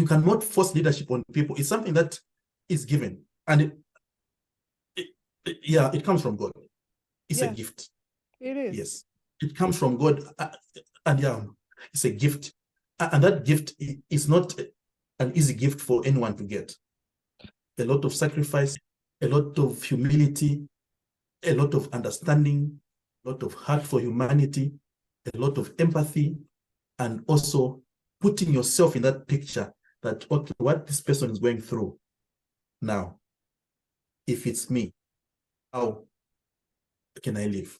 you cannot force leadership on people. It's something that is given. And it comes from God. It's a gift. It is. Yes. It comes from God. And it's a gift. And that gift is not an easy gift for anyone to get. A lot of sacrifice, a lot of humility, a lot of understanding, a lot of heart for humanity, a lot of empathy, and also putting yourself in that picture that, okay, what this person is going through now, if it's me, how can I live?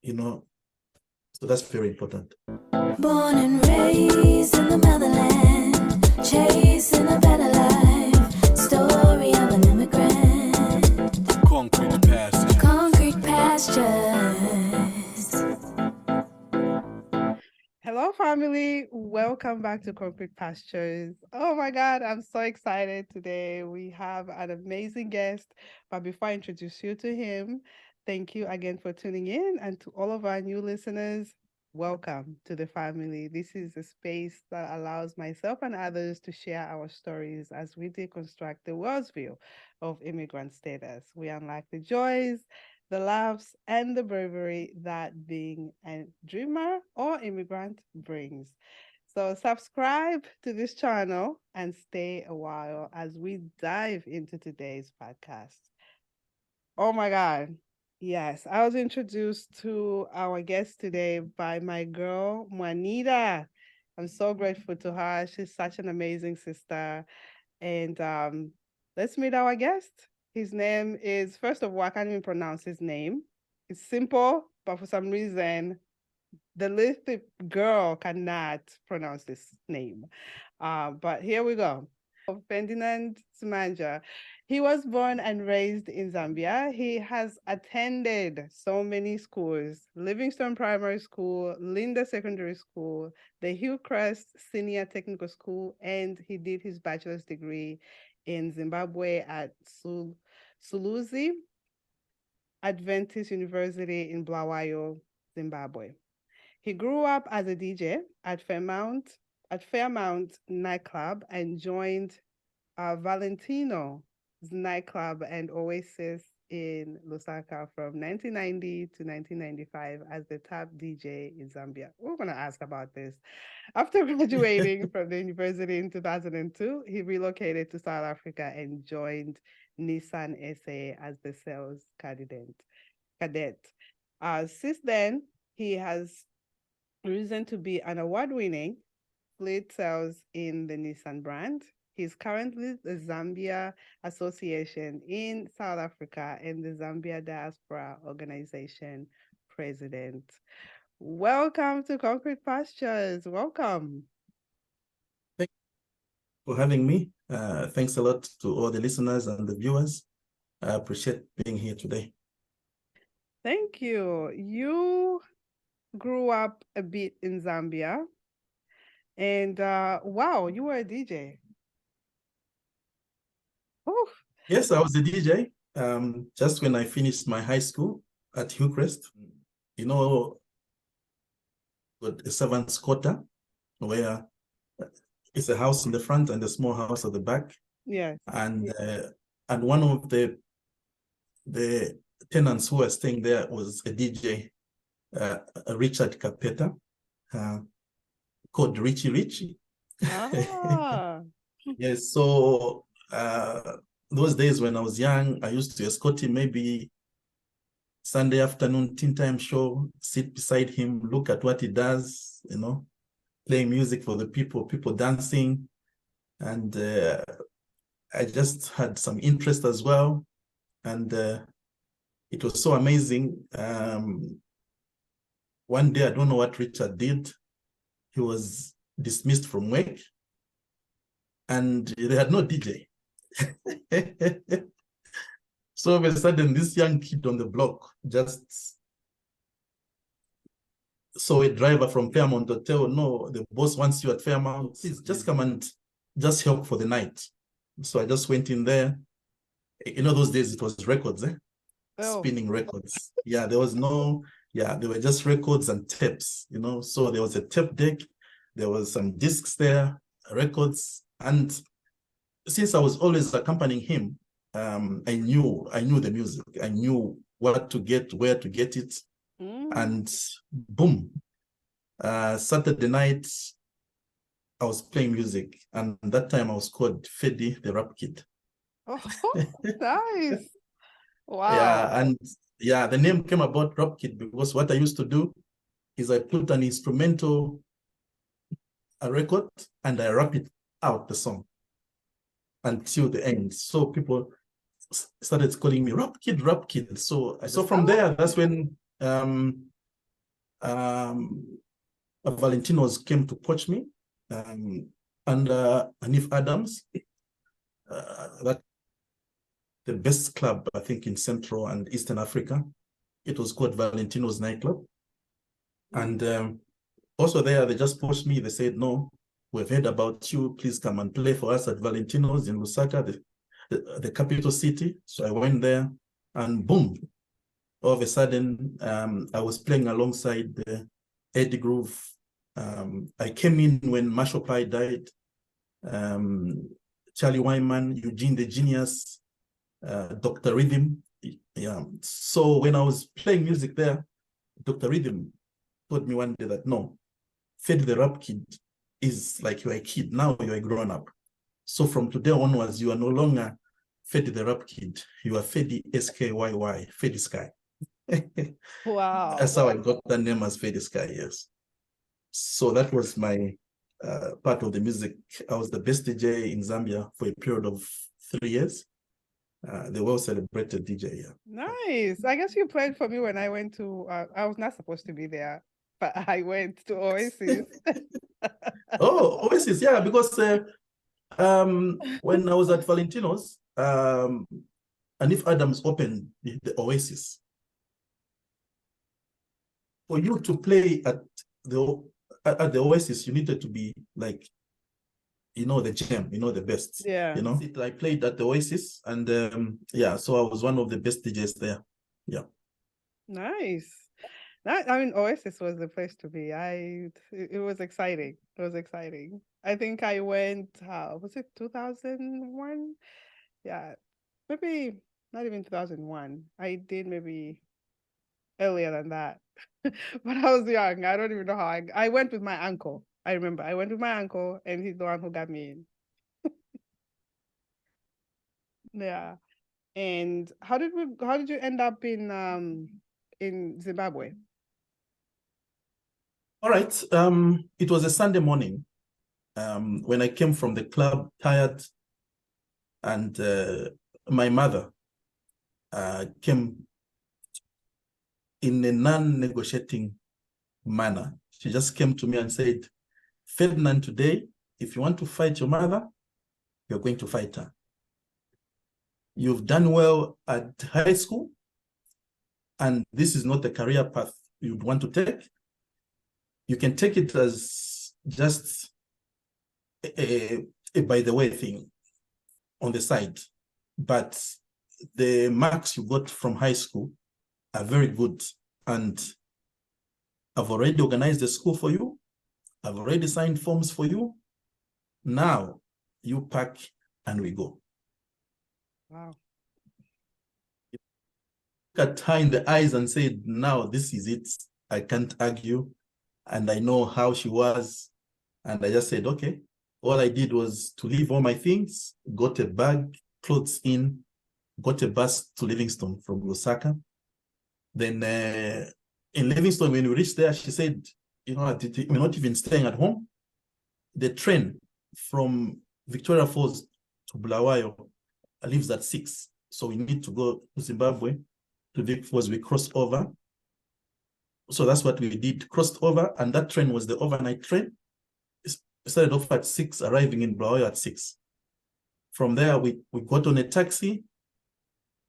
So that's very important. Born and raised in the motherland, chasing a better life, story of an immigrant. Concrete pastures. Concrete pastures. Hello, family. Welcome back to Concrete Pastures. Oh my God, I'm so excited today. We have an amazing guest. But before I introduce you to him, thank you again for tuning in. And to all of our new listeners, welcome to the family. This is a space that allows myself and others to share our stories as we deconstruct the world's view of immigrant status. We unlock the joys, the laughs, and the bravery that being a dreamer or immigrant brings. So subscribe to this channel and stay a while as we dive into today's podcast. Oh my God. Yes, I was introduced to our guest today by my girl, Juanita. I'm so grateful to her. She's such an amazing sister. And let's meet our guest. His name is, first of all, I can't even pronounce his name. It's simple, but for some reason, the little girl cannot pronounce this name. But here we go. Ferdinand Simaanya. He was born and raised in Zambia. He has attended so many schools: Livingstone Primary School, Linda Secondary School, the Hillcrest Senior Technical School, and he did his bachelor's degree in Zimbabwe at Solusi Adventist University in Bulawayo, Zimbabwe. He grew up as a DJ at Fairmount Night Club and joined Valentino Night Club and Oasis in Lusaka from 1990 to 1995 as the top DJ in Zambia. We're going to ask about this. After graduating from the university in 2002, he relocated to South Africa and joined Nissan SA as the sales cadet. Since then, he has risen to be an award-winning fleet sales in the Nissan brand. He's currently the Zambia Association in South Africa and the Zambia Diaspora organization president. Welcome to Concrete Pastures. Welcome. Thank you for having me. Thanks a lot to all the listeners and the viewers. I appreciate being here today. Thank you. You grew up a bit in Zambia, and wow, you were a DJ. Oh. Yes, I was a DJ just when I finished my high school at Hillcrest. Got a servant's quarter where it's a house in the front and a small house at the back. Yes. And one of the tenants who were staying there was a DJ, Richard Capetta, called Richie. Ah. Yes, so those days when I was young, I used to escort him maybe Sunday afternoon teen time show, sit beside him, look at what he does, playing music for the people dancing. And I just had some interest as well. And it was so amazing. One day, I don't know what Richard did. He was dismissed from work and they had no DJ. So all of a sudden, this young kid on the block just saw a driver from Fairmount Hotel. No, the boss wants you at Fairmount. Please just come and just help for the night. So I just went in there. Those days it was records, spinning records. Yeah, there was they were just records and tapes, So there was a tape deck. There was some discs there, records. And since I was always accompanying him, I knew the music. I knew what to get, where to get it. And boom, Saturday night, I was playing music. And that time I was called Fedi, the rap kid. Oh, nice. Wow. Yeah, and yeah, the name came about Rap Kid because what I used to do is I put an instrumental, a record, and I rap it out the song until the end. So people started calling me Rap Kid, Rap Kid. So from there, that's when Valentinos came to coach me, and Hanif Adams, that the best club, I think, in Central and Eastern Africa. It was called Valentino's Night Club. And also there, they just pushed me. They said, no, we've heard about you. Please come and play for us at Valentino's in Lusaka, the capital city. So I went there and boom, all of a sudden, I was playing alongside Eddie Groove. I came in when Marshall Pye died, Charlie Wyman, Eugene the Genius, Dr. Rhythm. Yeah. So when I was playing music there, Dr. Rhythm told me one day that no, Fedi the Rap Kid is like you're a kid. Now you're a grown up. So from today onwards, you are no longer Fedi the Rap Kid. You are Ferdyskyy, Ferdyskyy. Wow. That's how I got the name as Ferdyskyy, yes. So that was my part of the music. I was the best DJ in Zambia for a period of 3 years. The well-celebrated DJ, yeah. Nice. I guess you played for me when I went to, I was not supposed to be there, but I went to Oasis. Oh, Oasis, yeah, because when I was at Valentino's, Hanif Adams opened the Oasis. For you to play at the Oasis, you needed to be like, you know, the gem, you know, the best. Yeah. You know, I played at the Oasis, and yeah, so I was one of the best DJs there. Yeah. Nice. I mean, Oasis was the place to be. It was exciting. It was exciting. I think I went, was it 2001? Yeah, maybe not even 2001. I did maybe earlier than that. But I was young. I don't even know how I went with my uncle. I remember I went with my uncle, and he's the one who got me in. Yeah. And how did you end up in Zimbabwe? All right. It was a Sunday morning when I came from the club tired, and my mother came in a non-negotiating manner. She just came to me and said, Ferdinand, today, if you want to fight your mother, you're going to fight her. You've done well at high school, and this is not the career path you'd want to take. You can take it as just a by the way thing on the side, but the marks you got from high school are very good, and I've already organized the school for you. I've already signed forms for you. Now you pack and we go. Wow. Look at her in the eyes and said, now this is it. I can't argue. And I know how she was. And I just said, okay. All I did was to leave all my things, got a bag, clothes in, got a bus to Livingstone from Lusaka. Then in Livingstone, when we reached there, she said, you know, we're not even staying at home. The train from Victoria Falls to Bulawayo leaves at 6. So we need to go to Zimbabwe to Vic Falls. We crossed over. So that's what we did, crossed over, and that train was the overnight train. It started off at 6, arriving in Bulawayo at 6. From there, we got on a taxi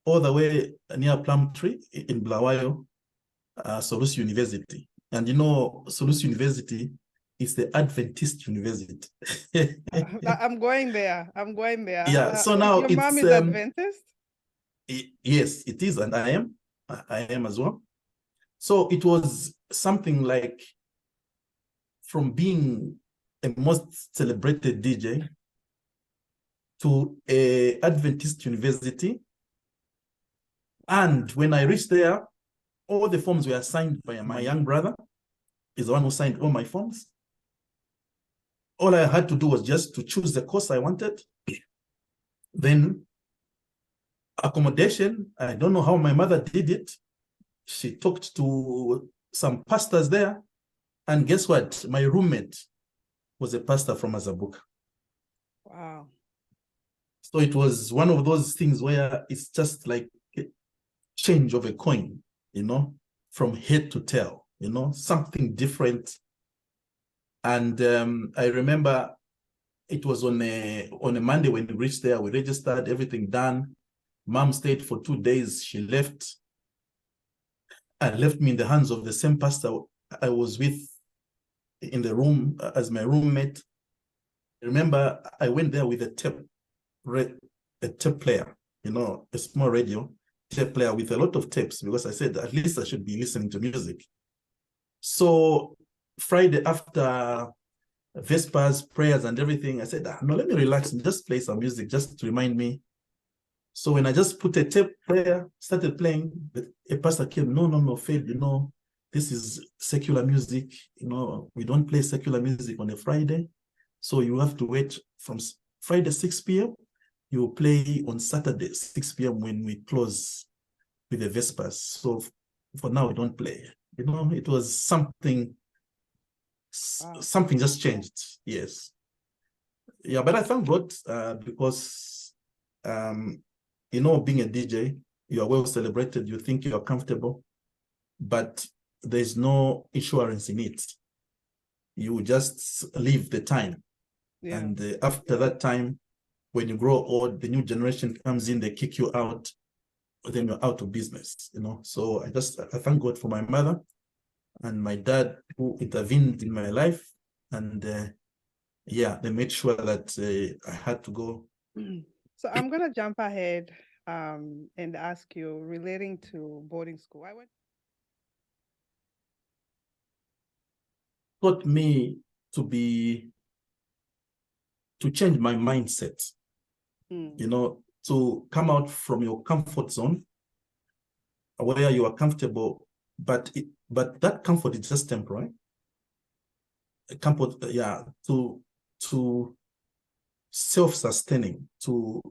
all the way near Plum Tree in Bulawayo, Solusi University. And you know, Solusi University is the Adventist University. I'm going there. I'm going there. Yeah, so now your mom is Adventist? Yes, it is, and I am as well. So it was something like from being a most celebrated DJ, to a Adventist University. And when I reached there, all the forms were signed by my young brother. He's the one who signed all my forms. All I had to do was just to choose the course I wanted. Then accommodation, I don't know how my mother did it. She talked to some pastors there. And guess what? My roommate was a pastor from Azabuka. Wow. So it was one of those things where it's just like a change of a coin, from head to tail, something different. And I remember it was on a Monday when we reached there, we registered, everything done. Mom stayed for 2 days, she left. And left me in the hands of the same pastor I was with in the room as my roommate. I remember I went there with a tape player, a small radio tape player with a lot of tapes, because I said at least I should be listening to music. So Friday after Vespers, prayers and everything, I said, no, let me relax and just play some music just to remind me. So when I just put a tape player, started playing, a pastor came, no, Fed, this is secular music. We don't play secular music on a Friday. So you have to wait from Friday 6 p.m. You play on Saturday 6 p.m. when we close with the Vespers. So for now, we don't play. It was something just changed. Yes. Yeah, but I thank God because, being a DJ, you are well celebrated, you think you are comfortable, but there's no insurance in it. You just live the time. Yeah. And after that time, when you grow old, the new generation comes in, they kick you out, then you're out of business, So I thank God for my mother and my dad who intervened in my life. And they made sure that I had to go. So I'm going to jump ahead and ask you, relating to boarding school. Taught me to change my mindset, to come out from your comfort zone where you are comfortable, but that comfort is just temporary. Comfort, to self-sustaining, to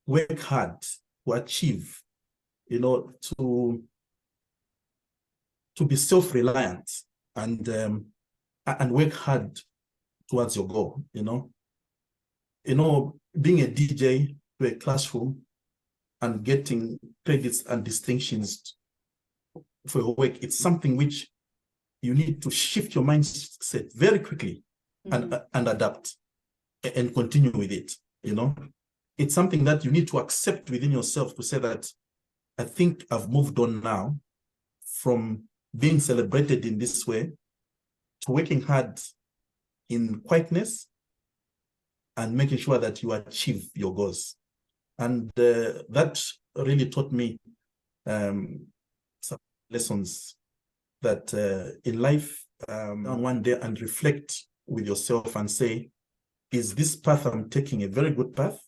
work hard, to achieve, to be self-reliant and work hard towards your goal, being a DJ to a classroom and getting credits and distinctions for your work, it's something which you need to shift your mindset very quickly and adapt and continue with it, It's something that you need to accept within yourself to say that I think I've moved on now from being celebrated in this way to working hard in quietness and making sure that you achieve your goals. And that really taught me some lessons that in life, one day and reflect with yourself and say, is this path I'm taking a very good path?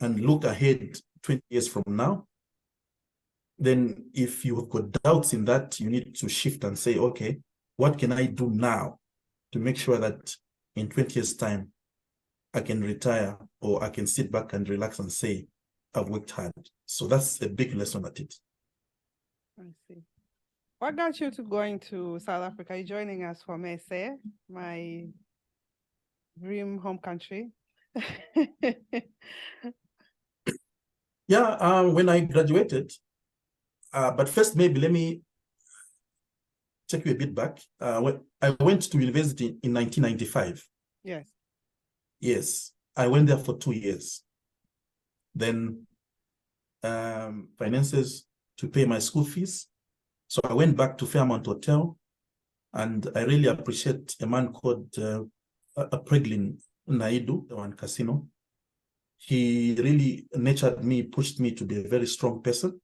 And look ahead 20 years from now. Then if you have got doubts in that, you need to shift and say, okay, what can I do now to make sure that in 20 years' time, I can retire or I can sit back and relax and say, I've worked hard. So that's a big lesson at it. I see. What got you to going to South Africa? You're joining us from SA, my dream home country. Yeah, when I graduated, but first maybe let me take you a bit back. When I went to university in 1995. Yes. Yes, I went there for 2 years. Then finances to pay my school fees. So I went back to Fairmount Hotel, and I really appreciate a man called Preglin Naidu, the one casino. He really nurtured me, pushed me to be a very strong person.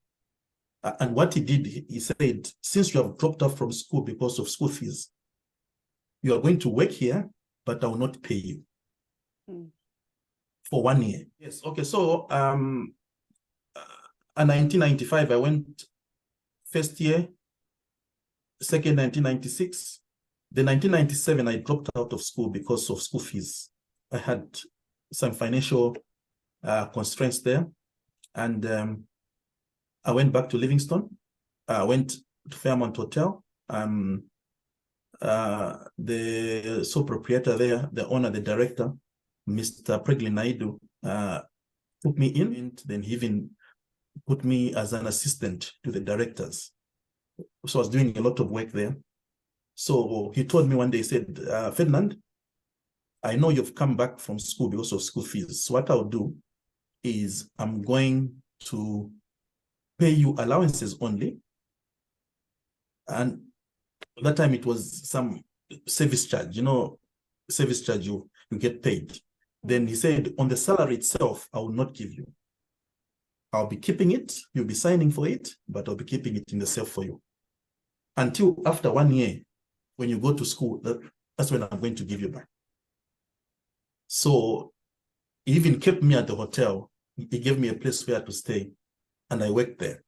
And what he did, he said, since you have dropped out from school because of school fees, you are going to work here but I will not pay you Hmm. for 1 year. Yes. Okay. So in 1995, I went first year, second 1996. Then 1997, I dropped out of school because of school fees. I had some financial constraints there. And I went back to Livingstone. I went to Fairmount Hotel. The sole proprietor there, the owner, the director, Mr. Preglin Naidu, put me in, and then he even put me as an assistant to the directors. So I was doing a lot of work there. So he told me one day, he said, Ferdinand, I know you've come back from school because of school fees. So what I'll do is I'm going to pay you allowances only. And that time it was some service charge, service charge you get paid. Then he said, on the salary itself, I will not give you. I'll be keeping it. You'll be signing for it, but I'll be keeping it in the safe for you. Until after 1 year, when you go to school, that's when I'm going to give you back. So he even kept me at the hotel. He gave me a place where to stay, and I worked there.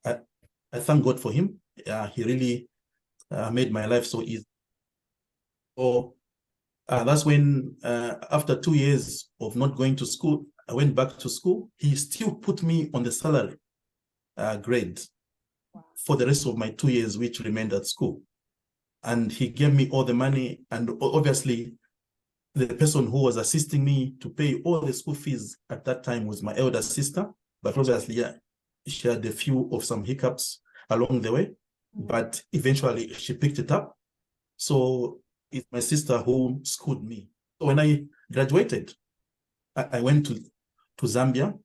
I thank God for him. He really made my life so easy. So that's when, after 2 years of not going to school, I went back to school. He still put me on the salary grade for the rest of my 2 years, which remained at school. And he gave me all the money. And obviously, the person who was assisting me to pay all the school fees at that time was my elder sister. But obviously, she had a few of some hiccups along the way. But eventually, she picked it up. So it's my sister who schooled me. So when I graduated, I went to Zambia.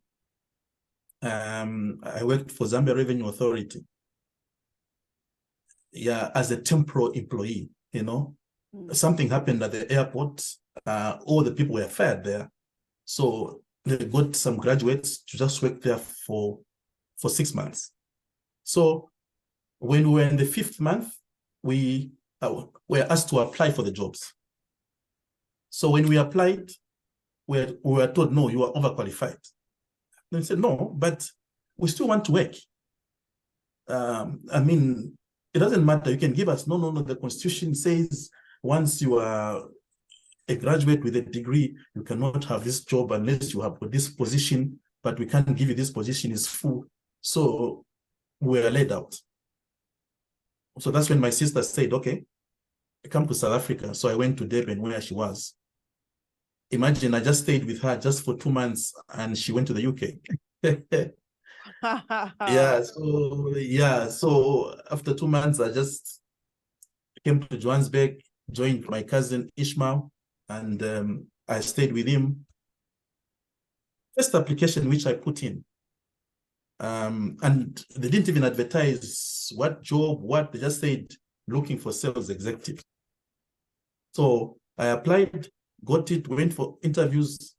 I worked for Zambia Revenue Authority. As a temporary employee, Something happened at the airport. All the people were fired there. So they got some graduates to just work there for 6 months. So when we were in the 5th month, we were asked to apply for the jobs. So when we applied, we were told, no, you are overqualified. They said, no, but we still want to work. It doesn't matter. You can give us, no. The Constitution says once you are a graduate with a degree, you cannot have this job unless you have this position, but we can't give you this position, is full. So we were laid out. So that's when my sister said, okay, come to South Africa. So I went to Durban where she was. Imagine I just stayed with her just for 2 months and she went to the UK. So after 2 months, I just came to Johannesburg, joined my cousin Ishmael, and I stayed with him. First application which I put in, and they didn't even advertise what job, they just said looking for sales executive. So I applied, got it, went for interviews,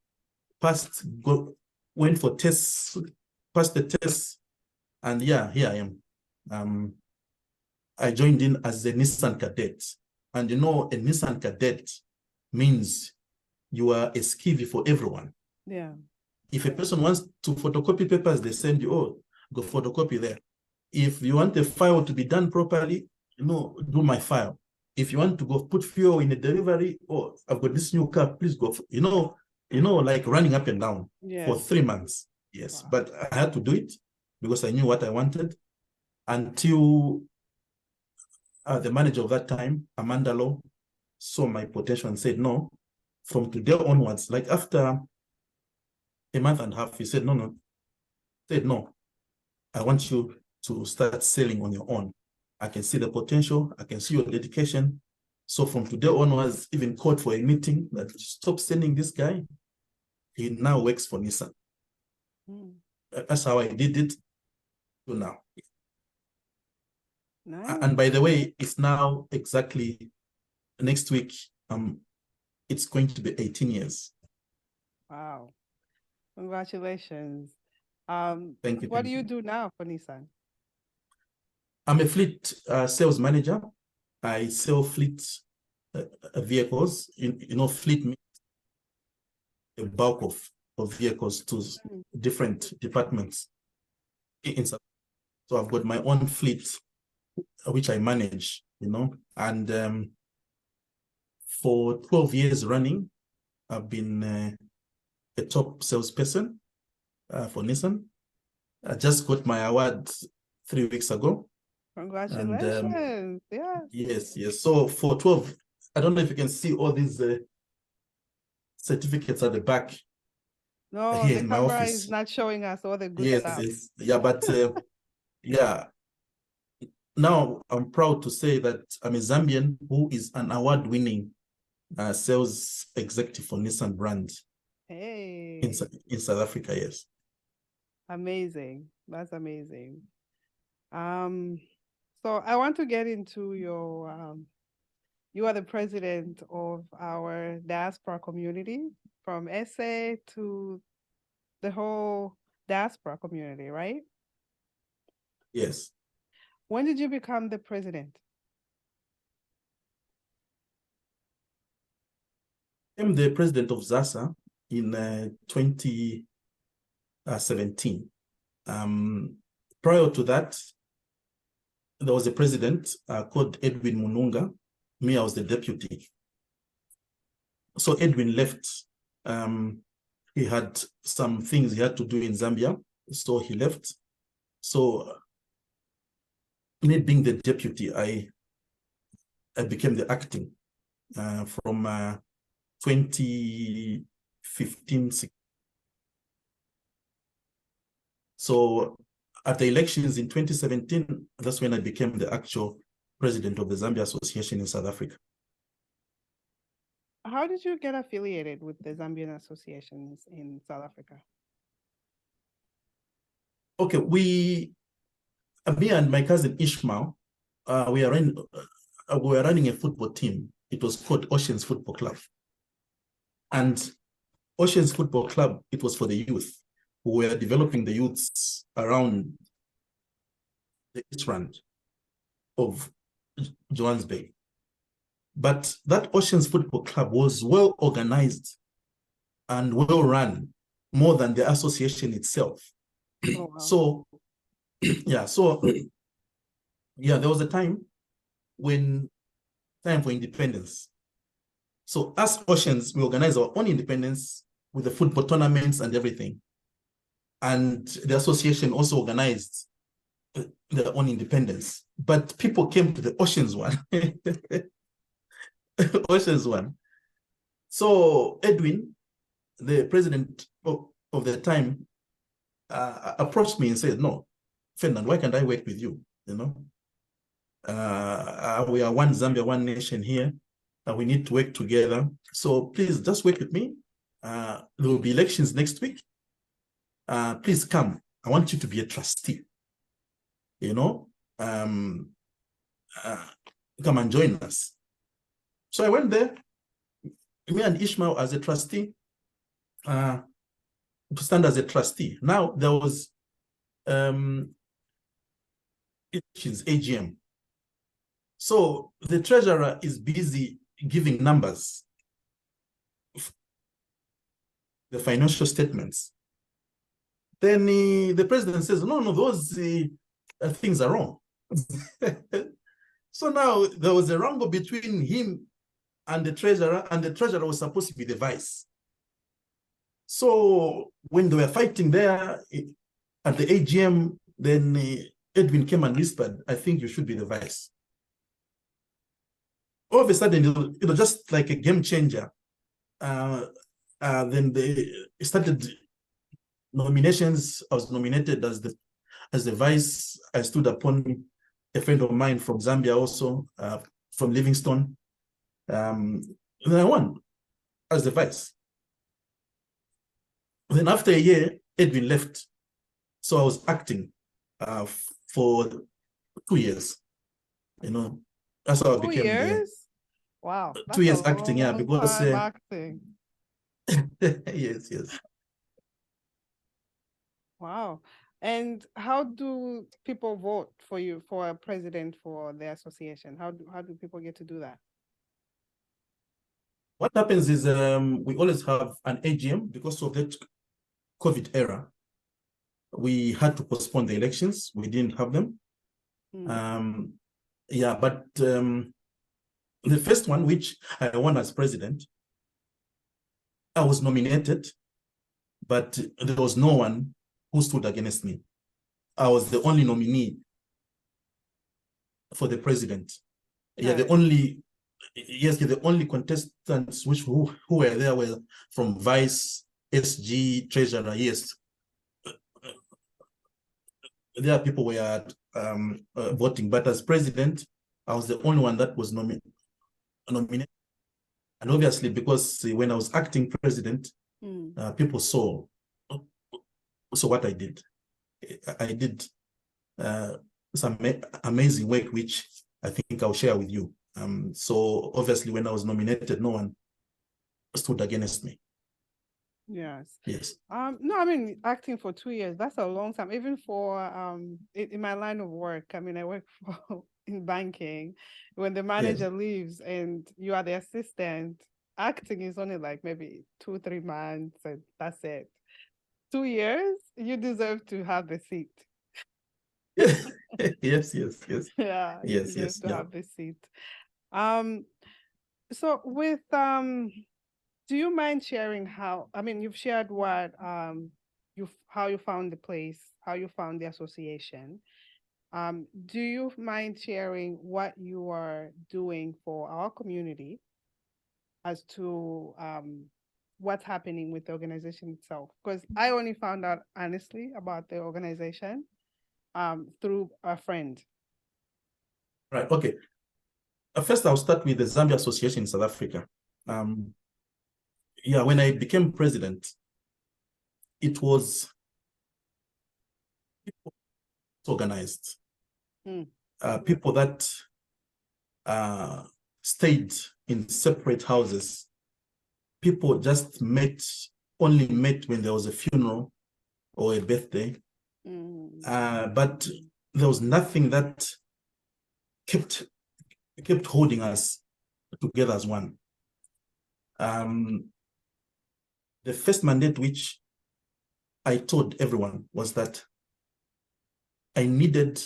went for tests, passed the tests, and here I am. I joined in as a Nissan cadet. And a Nissan cadet means you are a skivvy for everyone. Yeah. If a person wants to photocopy papers, they send you, go photocopy there. If you want a file to be done properly, do my file. If you want to go put fuel in a delivery, I've got this new car, please go, like running up and down for 3 months. Yes, wow. But I had to do it because I knew what I wanted until the manager of that time, Amanda Law, saw my potential and said, no, from today onwards, like after a month and a half, he said, no, I want you to start selling on your own. I can see the potential. I can see your dedication. So from today onwards, even called for a meeting that stop sending this guy. He now works for Nissan. That's how I did it to now. Nice. And by the way, it's now exactly next week. It's going to be 18 years. Wow. Congratulations. Thank you. What do you do now for Nissan? I'm a fleet sales manager. I sell fleet vehicles. Fleet means a bulk of vehicles to different departments. So I've got my own fleet, which I manage, and for 12 years running, I've been a top salesperson for Nissan. I just got my award 3 weeks ago. Congratulations. Yes. So for 12, I don't know if you can see all these certificates at the back. No, here the in my camera office. is not showing us all the good Yes, stuff. yes. Yeah, but yeah. Now I'm proud to say that I'm a Zambian who is an award-winning sales executive for Nissan brand Hey, in South Africa. Yes. amazing. That's amazing. So I want to get into your you are the president of our diaspora community from SA to the whole diaspora community, right? Yes. When did you become the president? I'm the president of ZASA in 2017. Prior to that, there was a president called Edwin Mununga. Me, I was the deputy. So Edwin left. He had some things he had to do in Zambia, so he left. So me being the deputy, I became the acting from 2015. So at the elections in 2017, that's when I became the actual president of the Zambia Association in South Africa. How did you get affiliated with the Zambian associations in South Africa? Okay, me and my cousin Ishmael, we were running a football team. It was called Oceans Football Club. And Oceans Football Club, it was for the youth. We were developing the youths around the East Rand of Johannesburg. But that Oceans Football Club was well organized and well run, more than the association itself. Oh, wow. So there was a time for independence. So as Oceans, we organize our own independence with the football tournaments and everything. And the association also organized their own independence. But people came to the Oceans one. Oceans one. So Edwin, the president of the time, approached me and said, "No, Ferdinand, why can't I work with you? We are one Zambia, one nation here. We need to work together. So please just work with me. There will be elections next week. Please come. I want you to be a trustee. Come and join us." So I went there, me and Ishmael as a trustee, to stand as a trustee. Now there was AGM. So the treasurer is busy giving numbers, the financial statements. Then the president says, no, those things are wrong. So now there was a wrangle between him and the treasurer was supposed to be the vice. So when they were fighting there at the AGM, then Edwin came and whispered, "I think you should be the vice." All of a sudden, it was just like a game changer. Then they started nominations. I was nominated as the vice. I stood upon a friend of mine from Zambia also, from Livingstone. And then I won as the vice. Then after a year, Edwin left. So I was acting for 2 years. That's how I became 2 years? Wow. 2 years acting, yeah, because acting. yes. Wow. And how do people vote for you for a president for the association? How do people get to do that? What happens is we always have an AGM because of that COVID era. We had to postpone the elections. We didn't have them. Yeah, but the first one, which I won as president, I was nominated, but there was no one who stood against me. I was the only nominee for the president. Yeah, the only contestants who were there were from Vice, SG, Treasurer. Yes, there are people were voting, but as president, I was the only one that was nominated. And obviously, because when I was acting president, people saw what I did. I did some amazing work, which I think I'll share with you. So obviously, when I was nominated, no one stood against me. Yes. Yes. No, I mean, acting for 2 years, that's a long time. Even for in my line of work, I mean, I work in banking. When the manager leaves and you are the assistant, acting is only like maybe 2-3 months, and that's it. 2 years, you deserve to have the seat. Yes. Yeah, you deserve to have the seat. So with do you mind sharing how, I mean, you've shared what how you found the place, how you found the association. Do you mind sharing what you are doing for our community as to what's happening with the organization itself? Because I only found out honestly about the organization through a friend. Right, okay. First, I'll start with the Zambia Association in South Africa. Yeah, when I became president, it was organized. People that stayed in separate houses. People just only met when there was a funeral or a birthday. But there was nothing that kept holding us together as one. The first mandate which I told everyone was that I needed,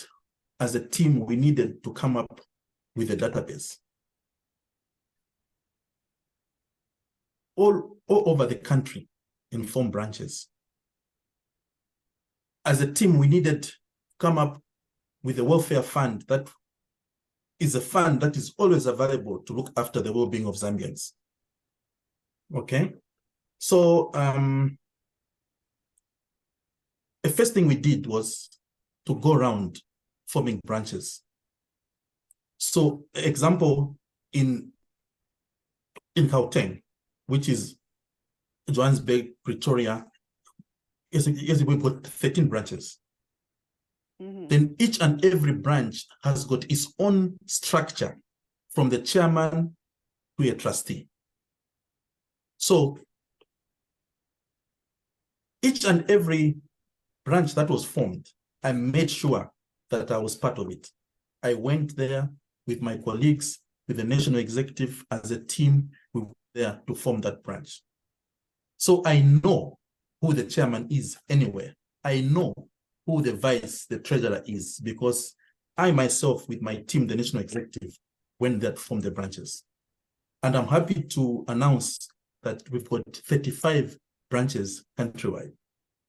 as a team, we needed to come up with a database. All over the country in form branches. As a team, we needed to come up with a welfare fund that is a fund that is always available to look after the well-being of Zambians. Okay? So the first thing we did was to go around forming branches. So example, in Gauteng, which is Johannesburg, Pretoria, we've got 13 branches. Then each and every branch has got its own structure, from the chairman to a trustee. So each and every branch that was formed, I made sure that I was part of it. I went there with my colleagues, with the national executive as a team. We were there to form that branch. So I know who the chairman is anywhere. I know who the vice, the treasurer is, because I myself, with my team, the national executive, went there to form the branches. And I'm happy to announce that we've got 35 branches countrywide,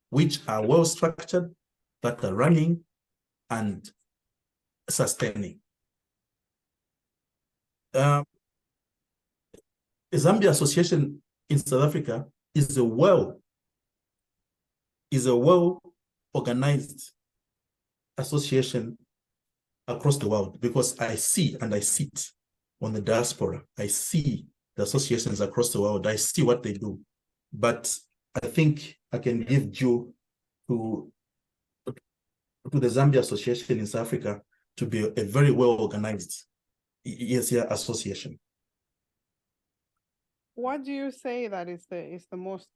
which are well structured, that are running and sustaining. The Zambia Association in South Africa is a well-organized association across the world, because I see and I sit on the diaspora. I see the associations across the world. I see what they do. But I think I can give due to the Zambia Association in South Africa to be a very well-organized association. What do you say that is the most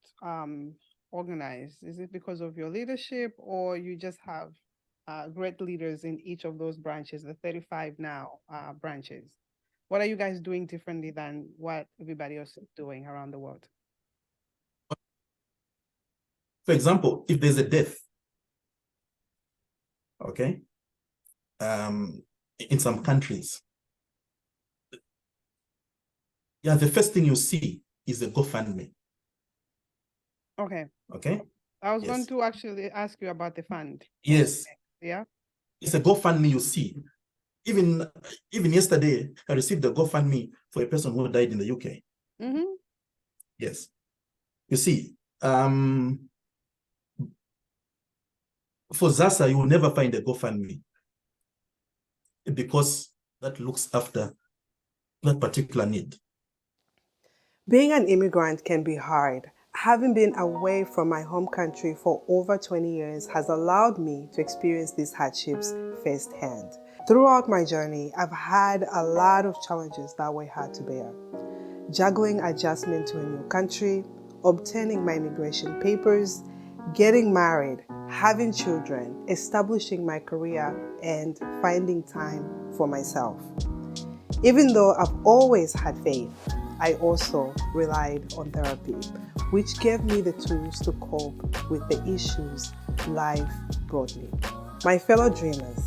organized? Is it because of your leadership, or you just have great leaders in each of those branches, the 35 now branches? What are you guys doing differently than what everybody else is doing around the world? For example, if there's a death, okay, in some countries, yeah, the first thing you see is a GoFundMe. Okay. Okay. I was Yes. going to actually ask you about the fund. Yes. Yeah. It's a GoFundMe you see. Even yesterday, I received a GoFundMe for a person who died in the UK. Mm-hmm. Yes. You see, for ZASA, you will never find a GoFundMe because that looks after that particular need. Being an immigrant can be hard. Having been away from my home country for over 20 years has allowed me to experience these hardships firsthand. Throughout my journey, I've had a lot of challenges that were hard to bear. Juggling adjustment to a new country, obtaining my immigration papers, getting married, having children, establishing my career, and finding time for myself. Even though I've always had faith, I also relied on therapy, which gave me the tools to cope with the issues life brought me. My fellow dreamers,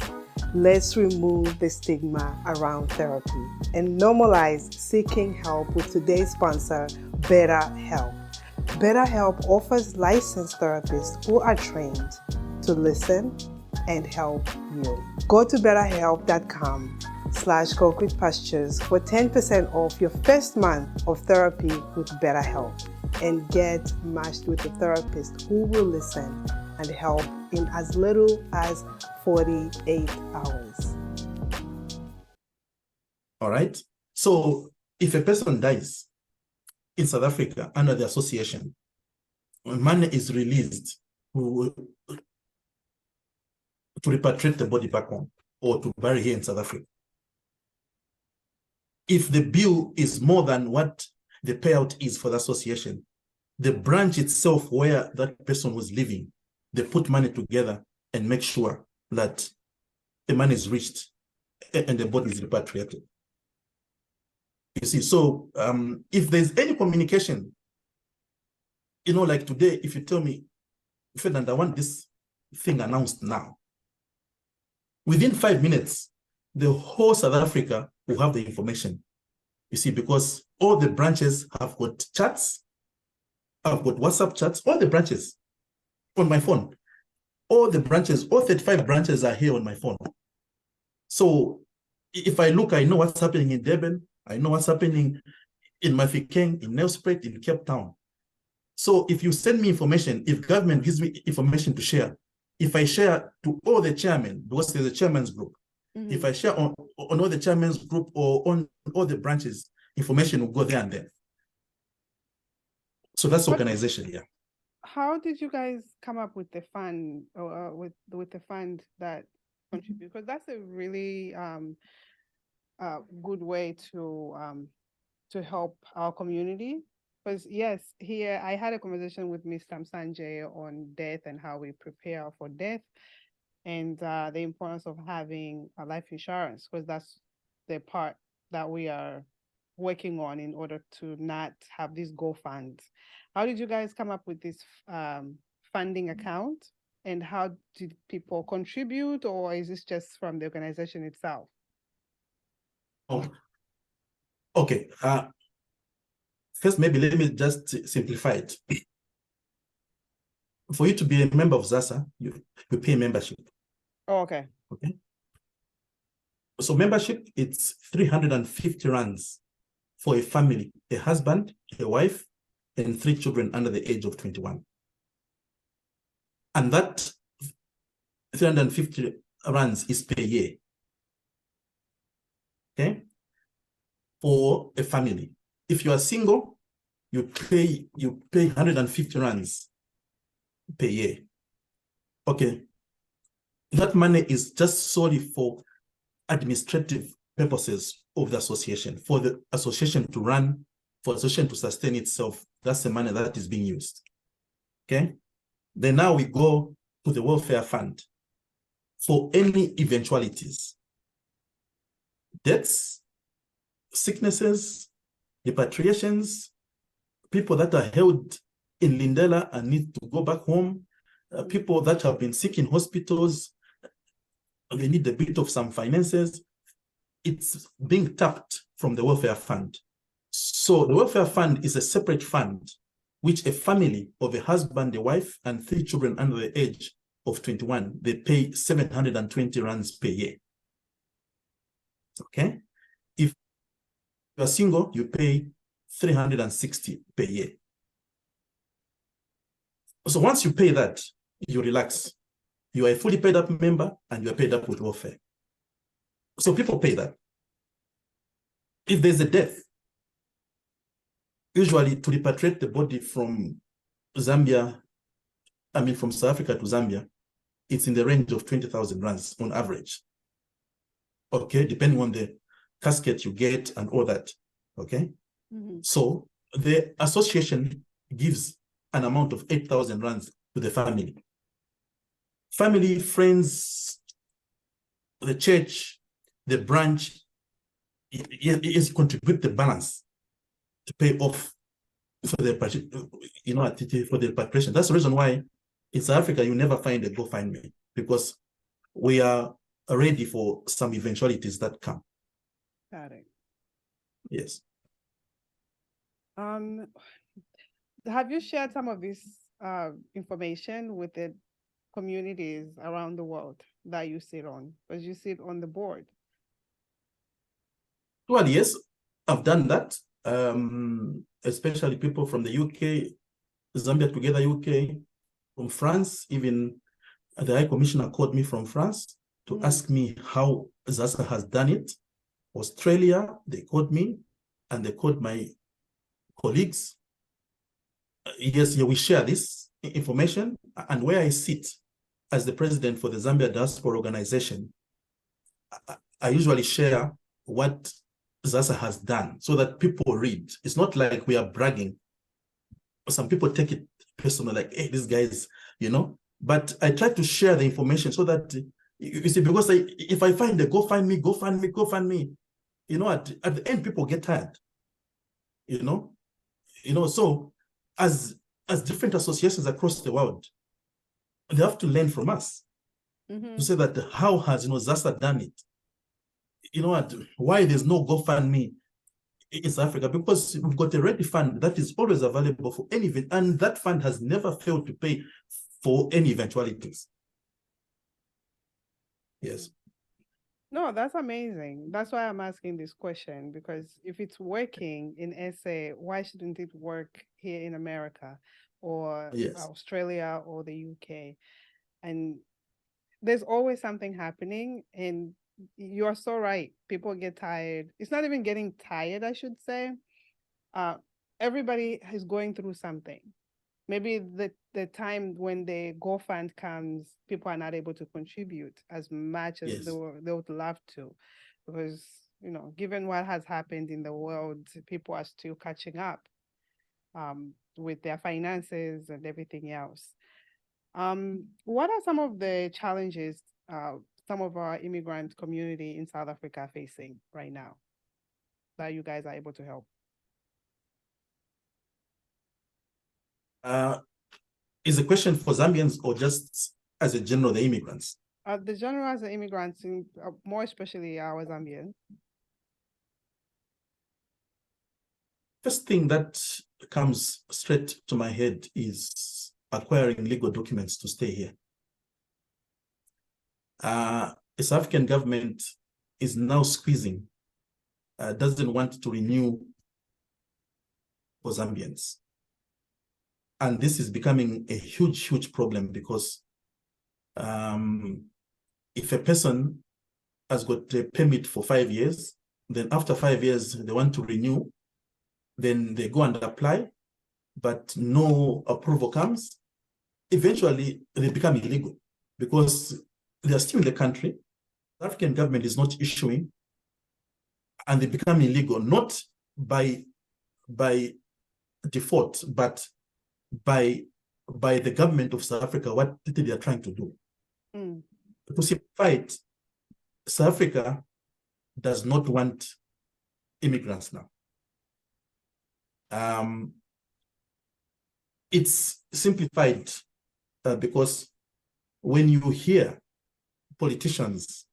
let's remove the stigma around therapy and normalize seeking help with today's sponsor, BetterHelp. BetterHelp offers licensed therapists who are trained to listen and help you. Go to betterhelp.com/concrete pastures for 10% off your first month of therapy with BetterHelp and get matched with a therapist who will listen and help in as little as 48 hours. All right. So if a person dies in South Africa under the association, money is released to repatriate the body back home or to bury here in South Africa. If the bill is more than what the payout is for the association, the branch itself where that person was living, they put money together and make sure that the money is reached and the body is repatriated. You see, so if there's any communication, like today, if you tell me, Ferdinand, I want this thing announced now, within 5 minutes, the whole South Africa will have the information. You see, because all the branches have got chats, I've got WhatsApp chats, all the branches on my phone. All the branches, all 35 branches are here on my phone. So if I look, I know what's happening in Durban, I know what's happening in Mafikeng, in Nelspruit, in Cape Town. So if you send me information, if government gives me information to share, if I share to all the chairmen, because there's a chairman's group, if I share on all the chairman's group or on all the branches, information will go there and there. So that's organization, yeah. How did you guys come up with the fund, with the fund that contribute? Because that's a really good way to help our community. Because yes, here I had a conversation with Mr. Sanjay on death and how we prepare for death, and the importance of having a life insurance, because that's the part that we are working on in order to not have these GoFunds. How did you guys come up with this funding account, and how did people contribute, or is this just from the organization itself? Oh, okay. First, maybe let me just simplify it. For you to be a member of ZASA, you pay membership. Oh, okay. Okay. So membership, it's 350 rands for a family, a husband, a wife, and 3 children under the age of 21. And that 350 rands is per year. Okay. For a family. If you are single, you pay 150 rands per year. Okay. That money is just solely for administrative purposes of the association, for the association to run, for the association to sustain itself. That's the money that is being used. Okay. Then now we go to the welfare fund for any eventualities, deaths, sicknesses, repatriations, people that are held in Lindela and need to go back home, people that have been sick in hospitals, they need a bit of some finances. It's being tapped from the welfare fund. So the welfare fund is a separate fund which a family of a husband, a wife, and 3 children under the age of 21, they pay 720 rands per year. Okay? If you're single, you pay 360 per year. So once you pay that, you relax. You are a fully paid up member and you are paid up with welfare. So people pay that. If there's a death, usually to repatriate the body from Zambia, from South Africa to Zambia, it's in the range of 20,000 rands on average. Okay, depending on the casket you get and all that. Okay. Mm-hmm. So the association gives an amount of 8,000 rands to the family. Family, friends, the church, the branch, is contribute the balance to pay off for the for the repatriation. That's the reason why in South Africa you never find a GoFundMe, because we are ready for some eventualities that come. Got it. Yes. Have you shared some of this information with the communities around the world that you sit on? Because you sit on the board. Well, yes, I've done that. Especially people from the UK, Zambia Together UK, from France, even the High Commissioner called me from France to ask me how ZASA has done it. Australia, they called me and they called my colleagues. Yes, we share this information, and where I sit as the president for the Zambia Diaspora organization, I usually share what ZASA has done so that people read. It's not like we are bragging. Some people take it personal, like, hey, these guys, but I try to share the information so that, you see, because if I find a GoFundMe, at the end, people get tired, so as different associations across the world, they have to learn from us to say that how has ZASA done it? Why there's no GoFundMe in South Africa? Because we've got a ready fund that is always available for any event, and that fund has never failed to pay for any eventualities. Yes. No, that's amazing. That's why I'm asking this question, because if it's working in SA, why shouldn't it work here in America or Australia or the UK? And there's always something happening, and you're so right. People get tired. It's not even getting tired, I should say. Everybody is going through something. Maybe the time when the GoFund comes, people are not able to contribute as much as they would love to, because, given what has happened in the world, people are still catching up with their finances and everything else. What are some of the challenges some of our immigrant community in South Africa are facing right now that you guys are able to help? Is the question for Zambians or just as a general, the immigrants? The general as the immigrants, more especially our Zambians. First thing that comes straight to my head is acquiring legal documents to stay here. The South African government is now squeezing, doesn't want to renew for Zambians. And this is becoming a huge, huge problem, because if a person has got a permit for 5 years, then after 5 years, they want to renew, then they go and apply, but no approval comes. Eventually, they become illegal because they are still in the country. The African government is not issuing, and they become illegal, not by default, but by the government of South Africa, what they are trying to do. To simplify it, South Africa does not want immigrants now. It's simplified because when you hear politicians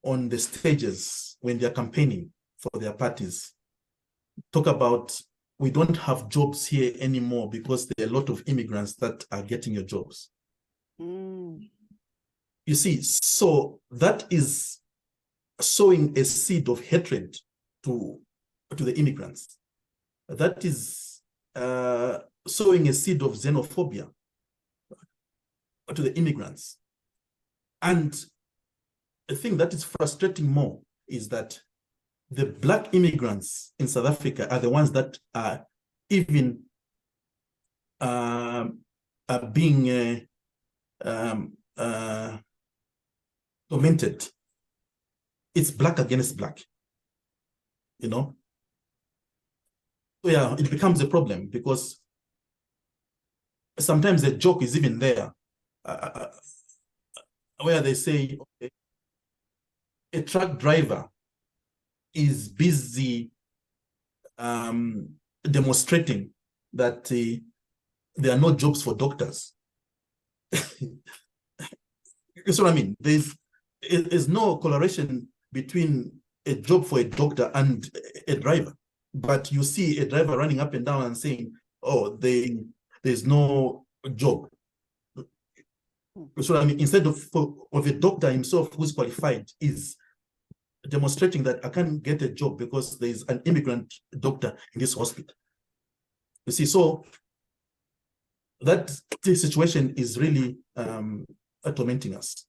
on the stages when they're campaigning for their parties talk about, we don't have jobs here anymore because there are a lot of immigrants that are getting your jobs. You see, so that is sowing a seed of hatred to the immigrants. That is sowing a seed of xenophobia to the immigrants. And the thing that is frustrating more is that the Black immigrants in South Africa are the ones that are even being tormented. It's Black against Black, you know? So yeah, it becomes a problem because sometimes the joke is even there where they say, okay, a truck driver is busy demonstrating that there are no jobs for doctors. You see what I mean? There's no correlation between a job for a doctor and a driver. But you see a driver running up and down and saying, oh, there's no job. You see what I mean? Instead of a doctor himself who's qualified is demonstrating that I can't get a job because there's an immigrant doctor in this hospital. You see, so that situation is really tormenting us.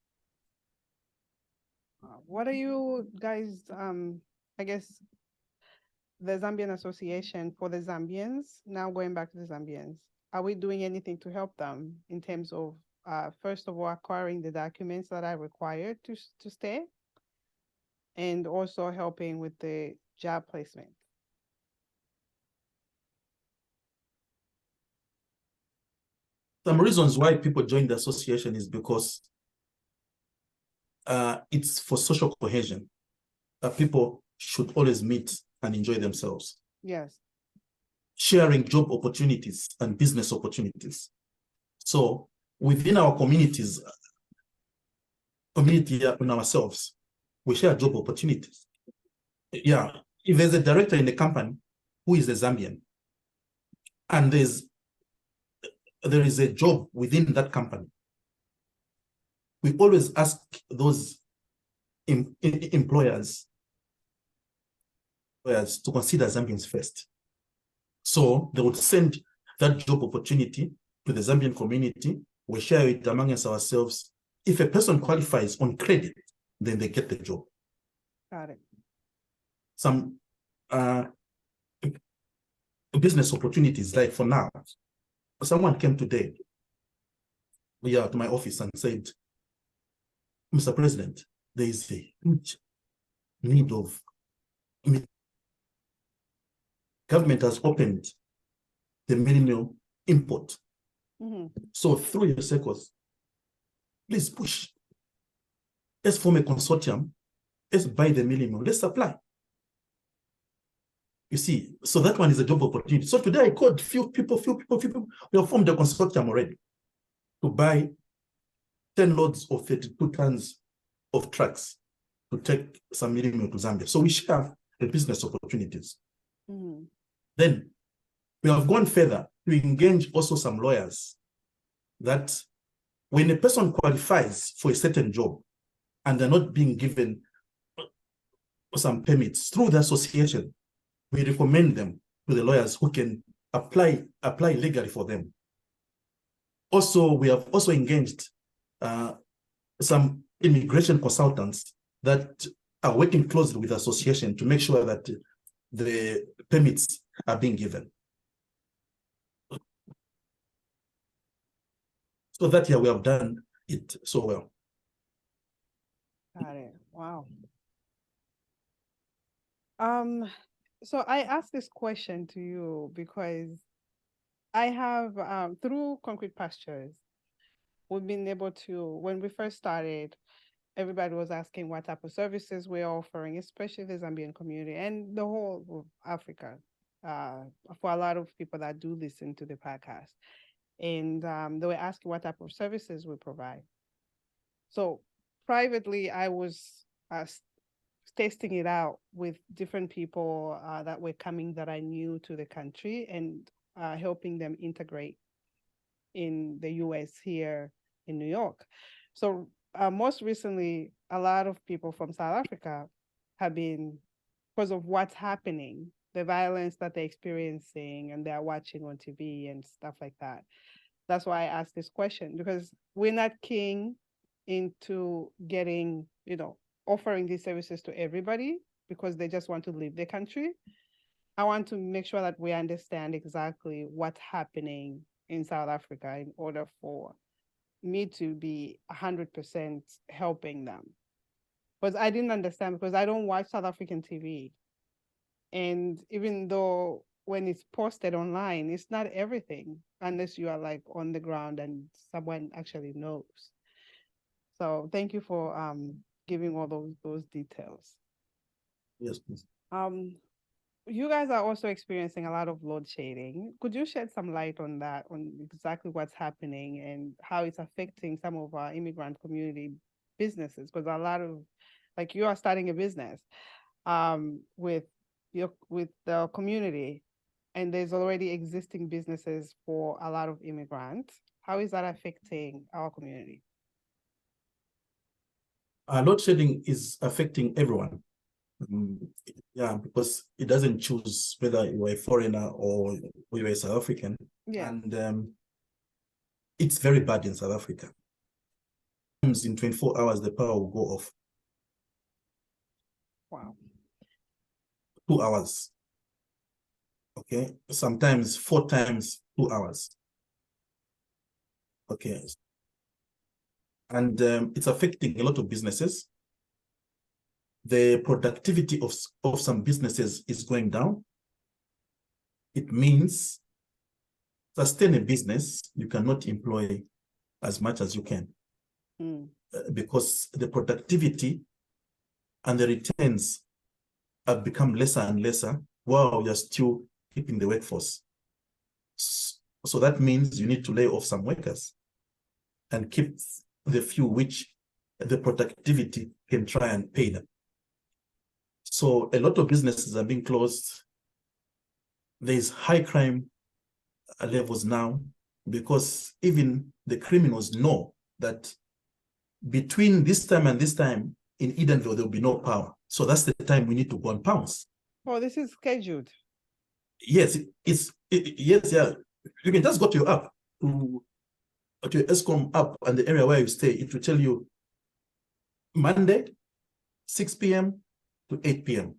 What are you guys, I guess, the Zambian Association for the Zambians, now going back to the Zambians, are we doing anything to help them in terms of, first of all, acquiring the documents that are required to stay, and also helping with the job placement? Some reasons why people join the association is because it's for social cohesion. People should always meet and enjoy themselves. Yes. Sharing job opportunities and business opportunities. So within our community and ourselves, we share job opportunities. Yeah, if there's a director in the company who is a Zambian, and there is a job within that company, we always ask those employers to consider Zambians first. So they would send that job opportunity to the Zambian community. We share it amongst ourselves. If a person qualifies on credit, then they get the job. Got it. Some business opportunities, like for now, someone came today to my office and said, Mr. President, there is a huge need of, government has opened the minimum import. So through your circles, please push. Let's form a consortium. Let's buy the minimum. Let's supply. You see, so that one is a job opportunity. So today I called few people. We have formed a consortium already to buy 10 loads of 32 tons of trucks to take some minimum to Zambia. So we share the business opportunities. Then we have gone further to engage also some lawyers that when a person qualifies for a certain job and they're not being given some permits through the association, we recommend them to the lawyers who can apply legally for them. Also, we have also engaged some immigration consultants that are working closely with the association to make sure that the permits are being given. So that year we have done it so well. Got it. Wow. So I asked this question to you because I have, through Concrete Pastures, we've been able to, when we first started, everybody was asking what type of services we're offering, especially the Zambian community and the whole of Africa, for a lot of people that do listen to the podcast. And they were asking what type of services we provide. So privately, I was testing it out with different people that were coming that I knew to the country and helping them integrate in the US here in New York. So most recently, a lot of people from South Africa have been, because of what's happening, the violence that they're experiencing and they're watching on TV and stuff like that. That's why I asked this question, because we're not keen into getting, offering these services to everybody because they just want to leave the country. I want to make sure that we understand exactly what's happening in South Africa in order for me to be 100% helping them. Because I didn't understand, because I don't watch South African TV. And even though when it's posted online, it's not everything unless you are like on the ground and someone actually knows. So thank you for giving all those details. Yes, please. You guys are also experiencing a lot of load shedding. Could you shed some light on that, on exactly what's happening and how it's affecting some of our immigrant community businesses? Because a lot of, like, you are starting a business with the community, and there's already existing businesses for a lot of immigrants. How is that affecting our community? Load shedding is affecting everyone. Yeah, because it doesn't choose whether you're a foreigner or you're a South African. Yeah. And it's very bad in South Africa. In 24 hours, the power will go off. Wow. 2 hours. Okay. Sometimes 4 times 2 hours. Okay. And it's affecting a lot of businesses. The productivity of some businesses is going down. It means sustain a business, you cannot employ as much as you can because the productivity and the returns have become lesser and lesser while you're still keeping the workforce. So that means you need to lay off some workers and keep the few which the productivity can try and pay them. So a lot of businesses are being closed. There's high crime levels now because even the criminals know that between this time and this time in Edenville, there'll be no power. So that's the time we need to go and pounce. Oh, this is scheduled. Yes, yes, yeah. You can just go to your app, to your ESCOM app and the area where you stay. It will tell you Monday, 6 p.m. to 8 p.m.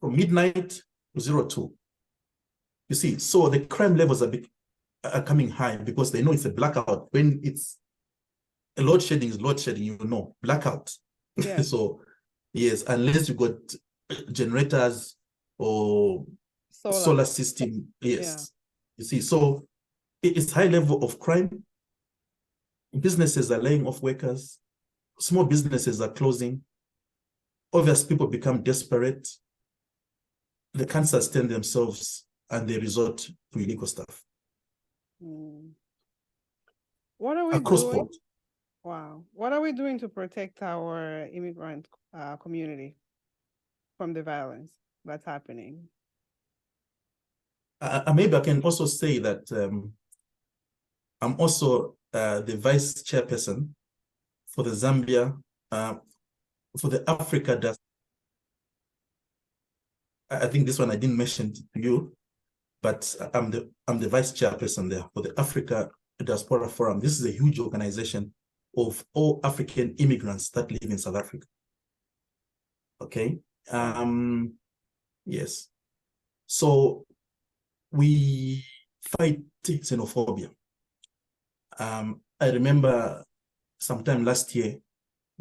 From midnight to 02. You see, so the crime levels are coming high because they know it's a blackout. When it's a load shedding is load shedding, blackout. Yeah. So, yes, unless you got generators or solar system, yes. Yeah. You see, so it's high level of crime. Businesses are laying off workers. Small businesses are closing. Obviously, people become desperate. They can't sustain themselves and they resort to illegal stuff. What are we across doing? board? Wow. What are we doing to protect our immigrant community from the violence that's happening? Maybe I can also say that I'm also the vice chairperson for the Zambia, for the Africa Diaspora. I think this one I didn't mention to you, but I'm the vice chairperson there for the Africa Diaspora Forum. This is a huge organization of all African immigrants that live in South Africa. Okay. Yes. So we fight xenophobia. I remember sometime last year,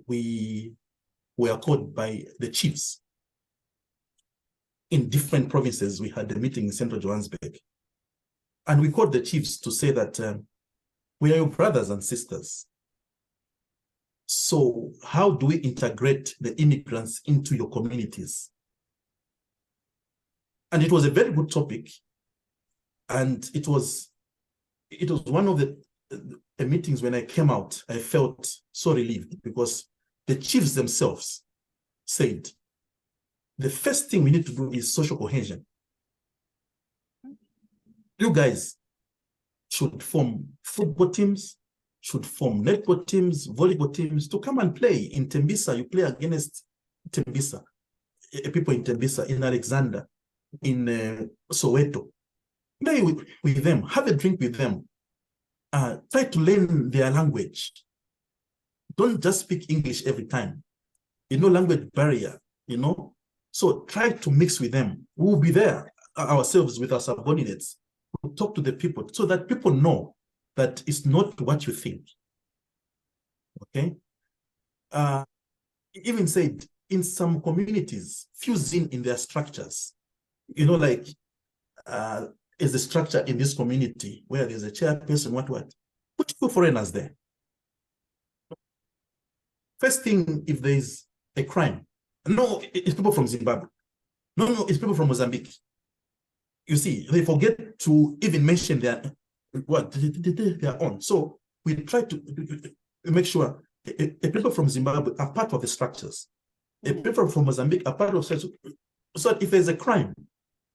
we were called by the chiefs in different provinces. We had a meeting in Central Johannesburg. And we called the chiefs to say that we are your brothers and sisters. So how do we integrate the immigrants into your communities? And it was a very good topic. And it was one of the meetings when I came out, I felt so relieved because the chiefs themselves said, the first thing we need to do is social cohesion. You guys should form football teams, should form netball teams, volleyball teams to come and play in Tembisa. You play against Tembisa, people in Tembisa, in Alexander, in Soweto. Play with them, have a drink with them. Try to learn their language. Don't just speak English every time. Language barrier, So try to mix with them. We'll be there ourselves with our subordinates. We'll talk to the people so that people know that it's not what you think. Okay? Even said in some communities, fuse in their structures. Like is the structure in this community where there's a chairperson, what. Put two foreigners there. First thing, if there's a crime, no, it's people from Zimbabwe. No, it's people from Mozambique. You see, they forget to even mention what they are on. So we try to make sure people from Zimbabwe are part of the structures. People from Mozambique are part of so that if there's a crime,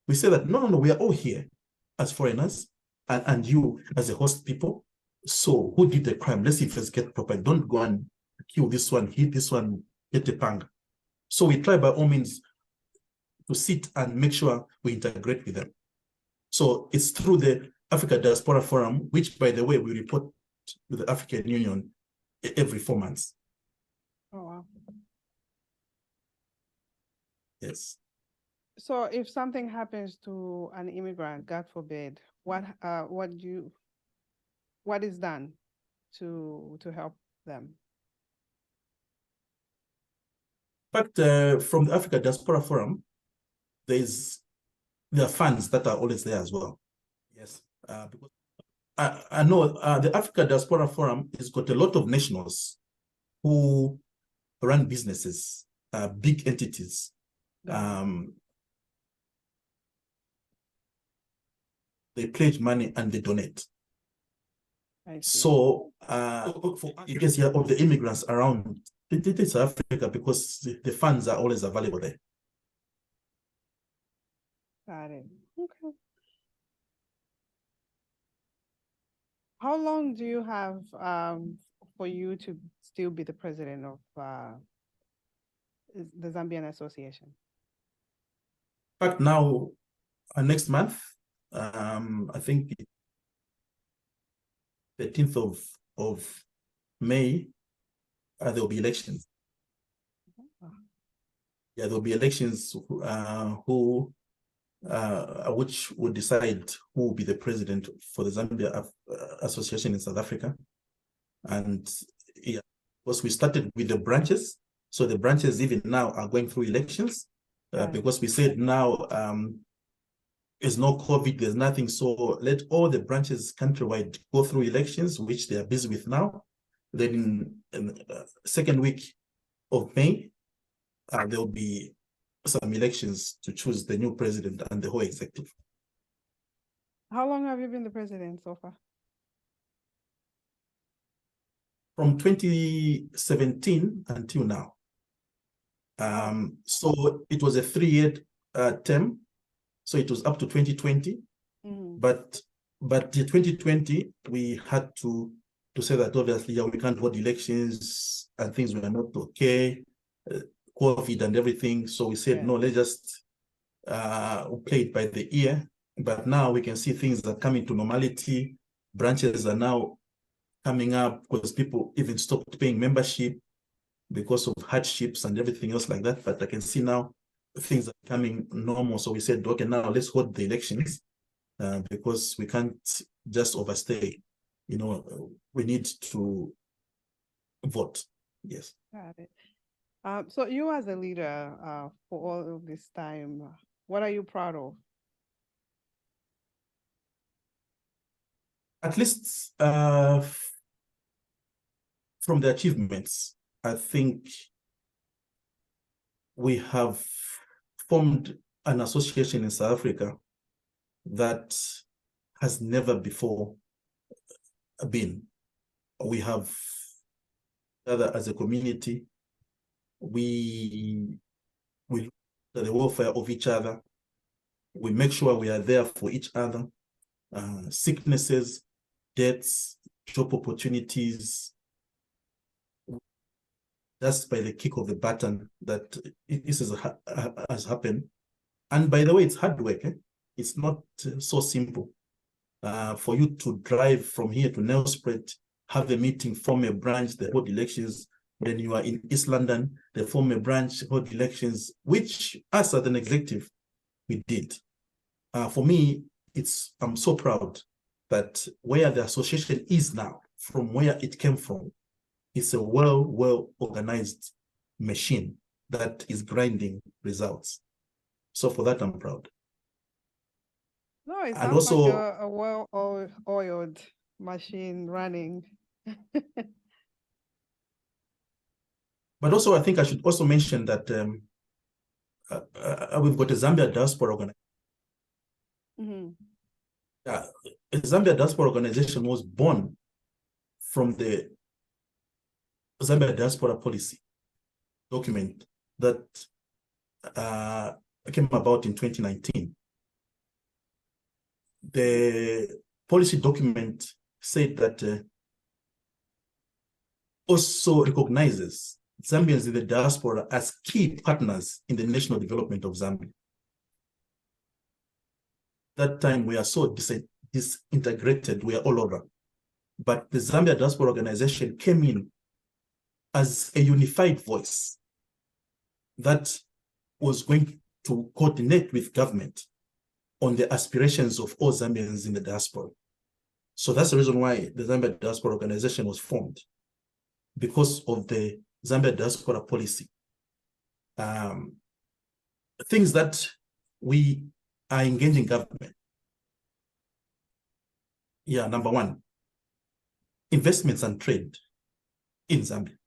we say that no, we are all here as foreigners, and you as a host people. So who did the crime? Let's investigate properly. Don't go and kill this one, hit this one, get a pang. So we try by all means to sit and make sure we integrate with them. So it's through the Africa Diaspora Forum, which, by the way, we report to the African Union every 4 months. Oh, wow. Yes. So if something happens to an immigrant, God forbid, what is done to help them? In fact, from the Africa Diaspora Forum, there are funds that are always there as well. Yes, because I know the Africa Diaspora Forum has got a lot of nationals who run businesses, big entities. They pledge money and they donate. So, because of the immigrants around South Africa, because the funds are always available there. Got it. Okay. How long do you have for you to still be the president of the Zambian Association? In fact, now, next month, I think 13th of May, there will be elections. Yeah, there will be elections which will decide who will be the president for the Zambia Association in South Africa. And yeah, because we started with the branches, so the branches even now are going through elections because we said now there's no COVID, there's nothing, so let all the branches countrywide go through elections, which they are busy with now. Then in the second week of May, there will be some elections to choose the new president and the whole executive. How long have you been the president so far? From 2017 until now. So it was a 3-year term. So it was up to 2020. Mm-hmm. But the 2020, we had to say that obviously we can't hold elections and things were not okay. COVID and everything. So we said, no, let's just play it by the ear. But now we can see things are coming to normality. Branches are now coming up because people even stopped paying membership because of hardships and everything else like that. But I can see now things are coming normal. So we said, okay, now let's hold the elections because we can't just overstay. We need to vote. Yes. Got it. So you as a leader for all of this time, what are you proud of? At least from the achievements, I think we have formed an association in South Africa that has never before been. We have, as a community, we look at the welfare of each other. We make sure we are there for each other. Sicknesses, deaths, job opportunities, just by the kick of the button that this has happened. And by the way, it's hard work. It's not so simple. For you to drive from here to Nelspruit, have a meeting, form a branch, they hold elections. Then you are in East London, they form a branch, hold elections, which us as an executive, we did. For me, I'm so proud that where the association is now, from where it came from, it's a well organized machine that is grinding results. So for that, I'm proud. No, it And sounds also, like a well-oiled machine running. but also, I think I should also mention that we've got a Zambia Diaspora organization. A Zambia Diaspora organization was born from the Zambia Diaspora policy document that came about in 2019. The policy document said that also recognizes Zambians in the diaspora as key partners in the national development of Zambia. That time we are so disintegrated, we are all over. But the Zambia Diaspora Organization came in as a unified voice that was going to coordinate with government on the aspirations of all Zambians in the diaspora. So that's the reason why the Zambia Diaspora Organization was formed, because of the Zambia Diaspora policy. Things that we are engaging government. Yeah, number one, investments and trade in Zambia.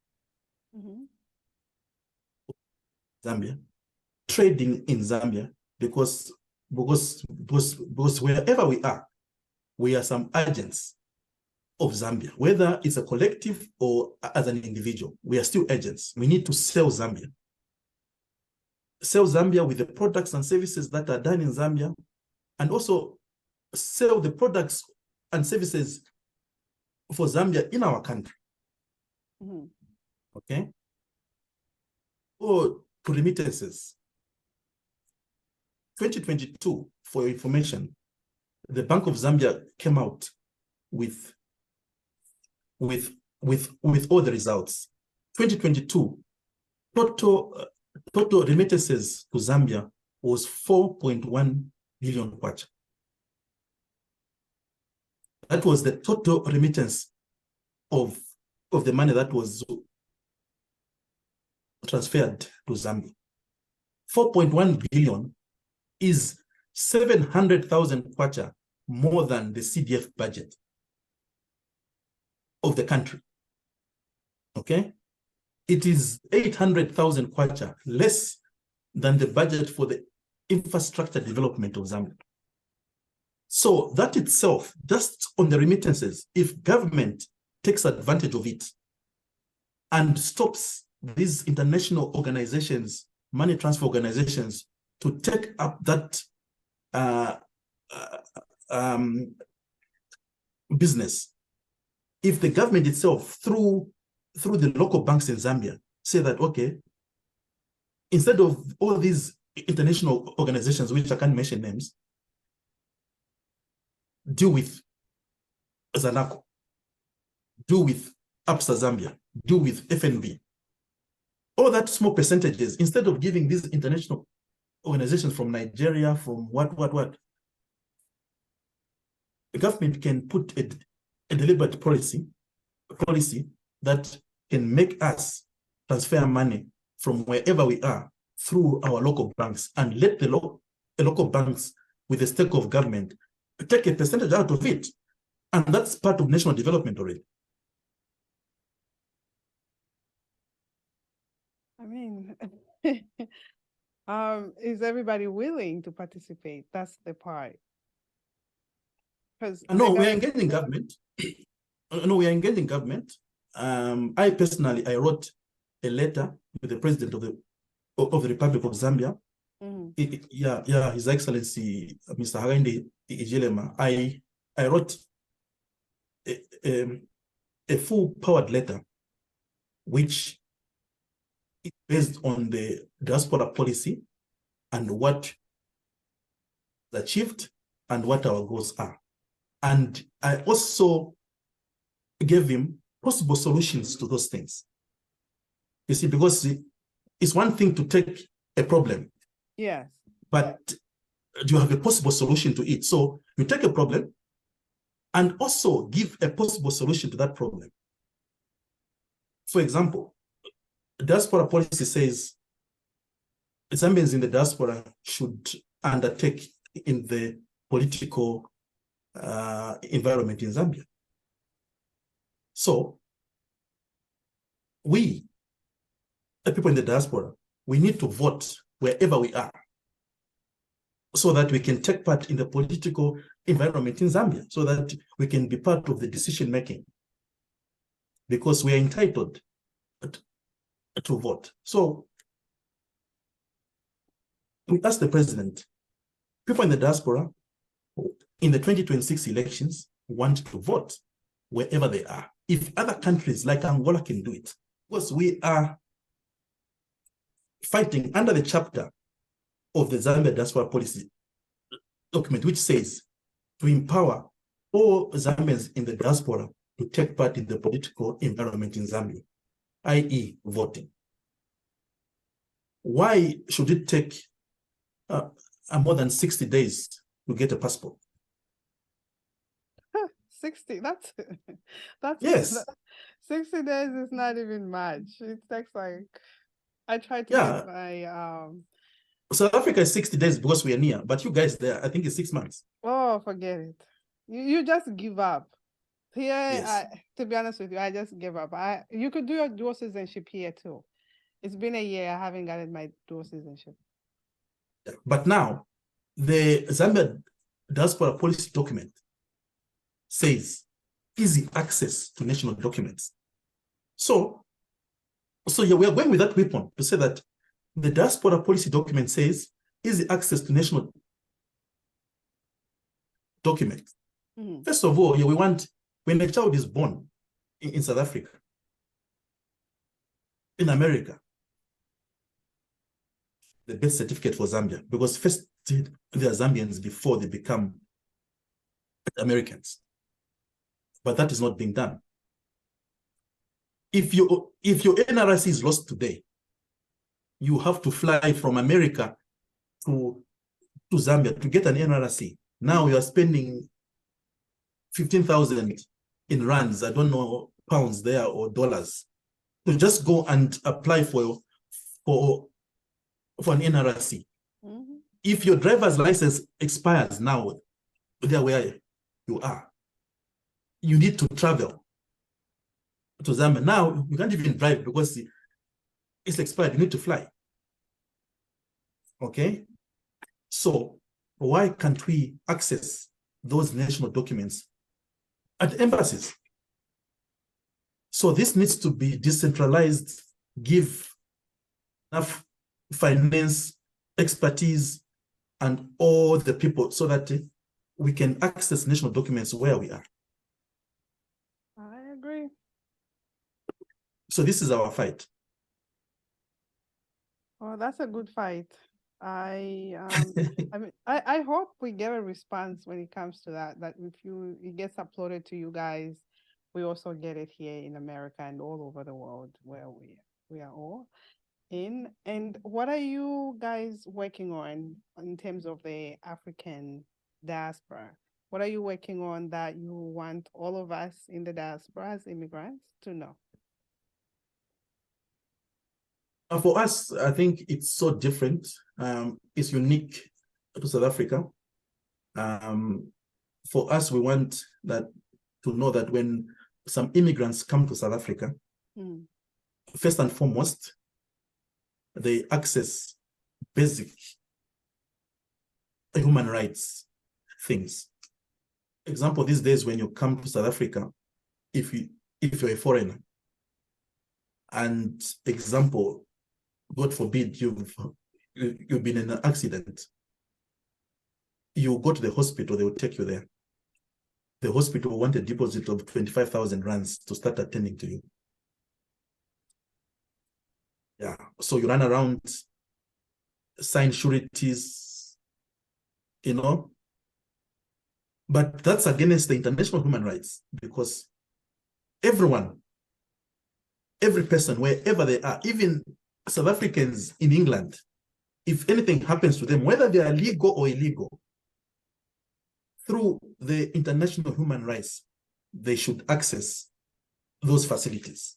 Zambia, trading in Zambia, because wherever we are some agents of Zambia, whether it's a collective or as an individual, we are still agents. We need to sell Zambia. Sell Zambia with the products and services that are done in Zambia, and also sell the products and services for Zambia in our country. Okay? Or to remittances. 2022, for your information, the Bank of Zambia came out with all the results. 2022, total remittances to Zambia was 4.1 billion kwacha. That was the total remittance of the money that was transferred to Zambia. 4.1 billion is 700,000 kwacha more than the CDF budget of the country. Okay? It is 800,000 kwacha less than the budget for the infrastructure development of Zambia. So that itself, just on the remittances, if government takes advantage of it and stops these international organizations, money transfer organizations, to take up that business, if the government itself, through the local banks in Zambia, say that, okay, instead of all these international organizations, which I can't mention names, deal with Zanaco, deal with APSA Zambia, deal with FNB. All that small percentages, instead of giving these international organizations from Nigeria, from what, the government can put a deliberate policy that can make us transfer money from wherever we are through our local banks, and let the local banks with the stake of government take a percentage out of it. And that's part of national development already. Is everybody willing to participate? That's the part. Because No, we are engaging government. No, we are engaging government. I personally, I wrote a letter to the president of the Republic of Zambia. Yeah, His Excellency Mr. Hakainde Hichilema. I wrote a full-powered letter, which is based on the diaspora policy and what is achieved and what our goals are. And I also gave him possible solutions to those things. You see, because it's one thing to take a problem. Yes. But do you have a possible solution to it? So you take a problem and also give a possible solution to that problem. For example, diaspora policy says Zambians in the diaspora should undertake in the political environment in Zambia. So we, the people in the diaspora, we need to vote wherever we are so that we can take part in the political environment in Zambia, so that we can be part of the decision making, because we are entitled to vote. So we asked the president, people in the diaspora in the 2026 elections want to vote wherever they are. If other countries like Angola can do it, because we are fighting under the chapter of the Zambia Diaspora Policy document, which says to empower all Zambians in the diaspora to take part in the political environment in Zambia, i.e. voting. Why should it take more than 60 days to get a passport? 60, that's yes. 60 days is not even much. It takes like, I tried to get my South Africa is 60 days because we are near, but you guys there, I think it's 6 months. Oh, forget it. You just give up. Here, Yes. to be honest with you, I just give up. You could do your dual citizenship here too. It's been a year, I haven't gotten my dual citizenship. But now, the Zambia Diaspora Policy document says easy access to national documents. So yeah, we are going with that weapon to say that the Diaspora Policy document says easy access to national documents. First of all, we want, when a child is born in South Africa, in America, the birth certificate for Zambia, because first they are Zambians before they become Americans. But that is not being done. If your NRC is lost today, you have to fly from America to Zambia to get an NRC. Now you are spending 15,000 in rands, I don't know, pounds there or dollars, to just go and apply for an NRC. If your driver's license expires now, there where you are, you need to travel to Zambia. Now you can't even drive because it's expired. You need to fly. Okay? So why can't we access those national documents at embassies? So this needs to be decentralized, give enough finance, expertise, and all the people so that we can access national documents where we are. I agree. So this is our fight. Oh, that's a good fight. I mean, I hope we get a response when it comes to that if it gets uploaded to you guys, we also get it here in America and all over the world where we are all in. And what are you guys working on in terms of the African diaspora? What are you working on that you want all of us in the diaspora as immigrants to know? For us, I think it's so different. It's unique to South Africa. For us, we want that to know that when some immigrants come to South Africa, first and foremost, they access basic human rights things. Example, these days when you come to South Africa, if you're a foreigner, and example, God forbid, you've been in an accident, you go to the hospital, they will take you there. The hospital will want a deposit of 25,000 rands to start attending to you. Yeah, so you run around, sign sureties, you know, but that's against the international human rights, because every person, wherever they are, even South Africans in England, if anything happens to them, whether they are legal or illegal, through the international human rights, they should access those facilities.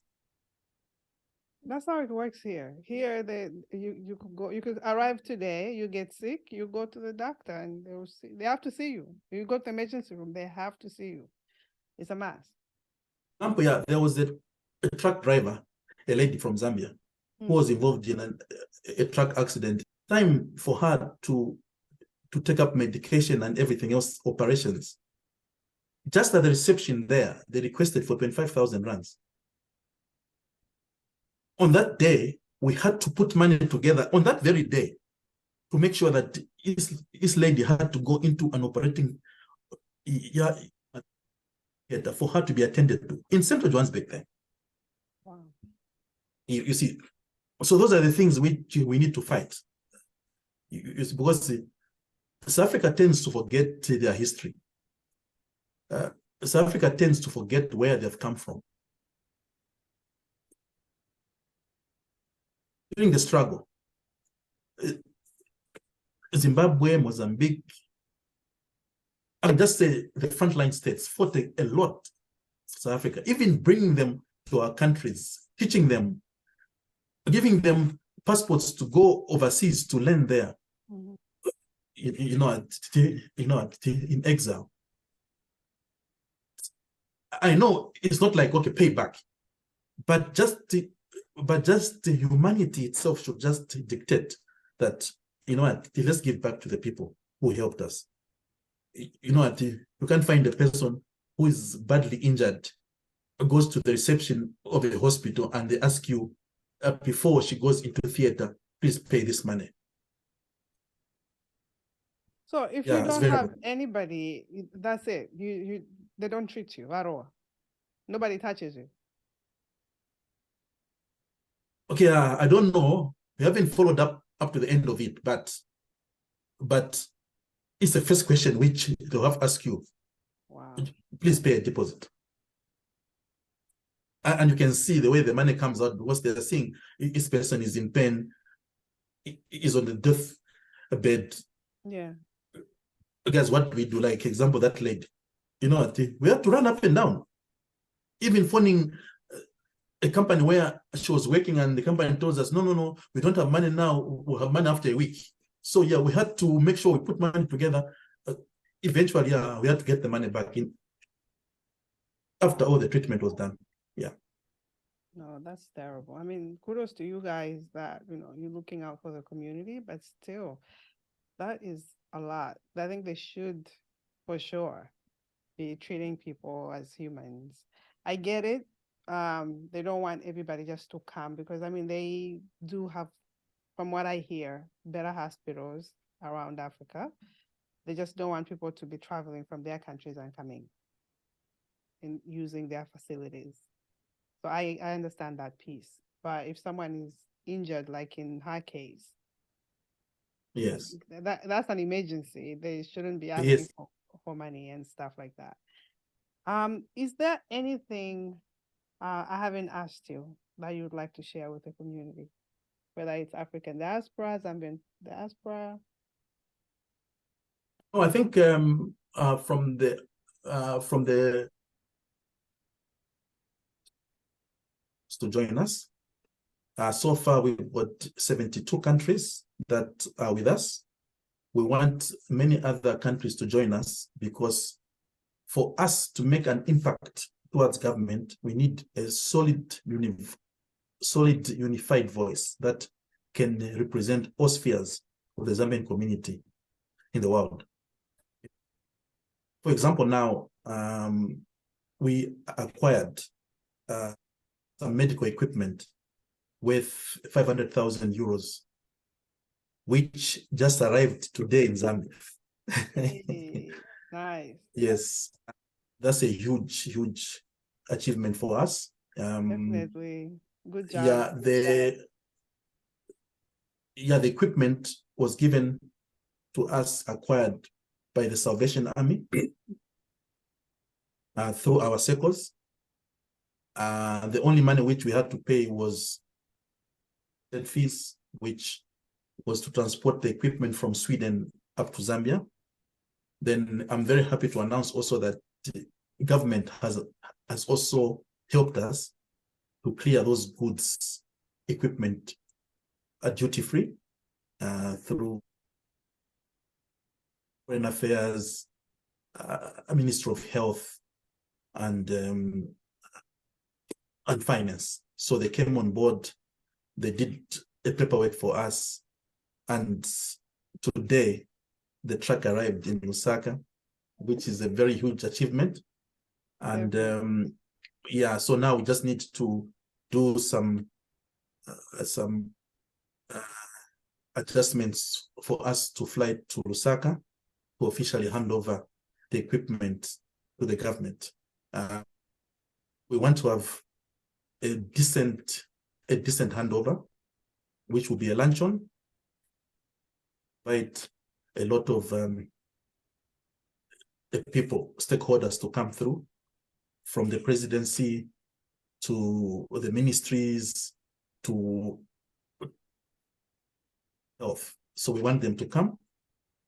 That's how it works here. Here, you could go. You could arrive today. You get sick. You go to the doctor, and they will see. They have to see you. You go to the emergency room. They have to see you. It's a mess. Yeah, there was a truck driver, a lady from Zambia, who was involved in a truck accident. Time for her to take up medication and everything else, operations. Just at the reception there, they requested for 25,000 rands. On that day, we had to put money together on that very day to make sure that this lady had to go into an operating theater for her to be attended to in Central Johannesburg there. Wow. You see, so those are the things which we need to fight. Because South Africa tends to forget their history. South Africa tends to forget where they've come from. During the struggle, Zimbabwe, Mozambique, I would just say the frontline states fought a lot for South Africa, even bringing them to our countries, teaching them, giving them passports to go overseas to learn there. Mm-hmm. In exile. I know it's not like, okay, pay back, but just the humanity itself should just dictate that, let's give back to the people who helped us. You can't find a person who is badly injured, goes to the reception of a hospital, and they ask you before she goes into theater, please pay this money. So if you don't have anybody, that's it. They don't treat you at all. Nobody touches you. Okay, I don't know. We haven't followed up to the end of it, but it's the first question which they'll have to ask you. Wow. Please pay a deposit. And you can see the way the money comes out, because they're saying this person is in pain, is on the death bed. Yeah. Guys, what we do, like example, that lady, we have to run up and down, even phoning a company where she was working, and the company told us, no, we don't have money now, we'll have money after a week. So yeah, we had to make sure we put money together. Eventually, we had to get the money back in after all the treatment was done. Yeah. No, that's terrible. I mean, kudos to you guys that, you're looking out for the community, but still, that is a lot. I think they should, for sure, be treating people as humans. I get it. They don't want everybody just to come, because, they do have, from what I hear, better hospitals around Africa. They just don't want people to be traveling from their countries and coming and using their facilities. So I understand that piece. But if someone is injured, like in her case, yes, that's an emergency. They shouldn't be asking for money and stuff like that. Is there anything I haven't asked you that you would like to share with the community, whether it's African diaspora, Zambian diaspora? Oh, I think from the to join us. So far, we've got 72 countries that are with us. We want many other countries to join us, because for us to make an impact towards government, we need a solid, unified voice that can represent all spheres of the Zambian community in the world. For example, now we acquired some medical equipment worth 500,000 euros, which just arrived today in Zambia. Hey, nice. Yes, that's a huge achievement for us. Definitely. Good job. The equipment was given to us, acquired by the Salvation Army through our circles. The only money which we had to pay was the fees, which was to transport the equipment from Sweden up to Zambia. Then I'm very happy to announce also that the government has also helped us to clear those goods, equipment duty-free through Foreign Affairs, Ministry of Health, and Finance. So they came on board, they did the paperwork for us, and today the truck arrived in Lusaka, which is a very huge achievement. And so now we just need to do some adjustments for us to fly to Lusaka to officially hand over the equipment to the government. We want to have a decent handover, which will be a luncheon, invite a lot of the people, stakeholders, to come through, from the presidency to the ministries to health. So we want them to come,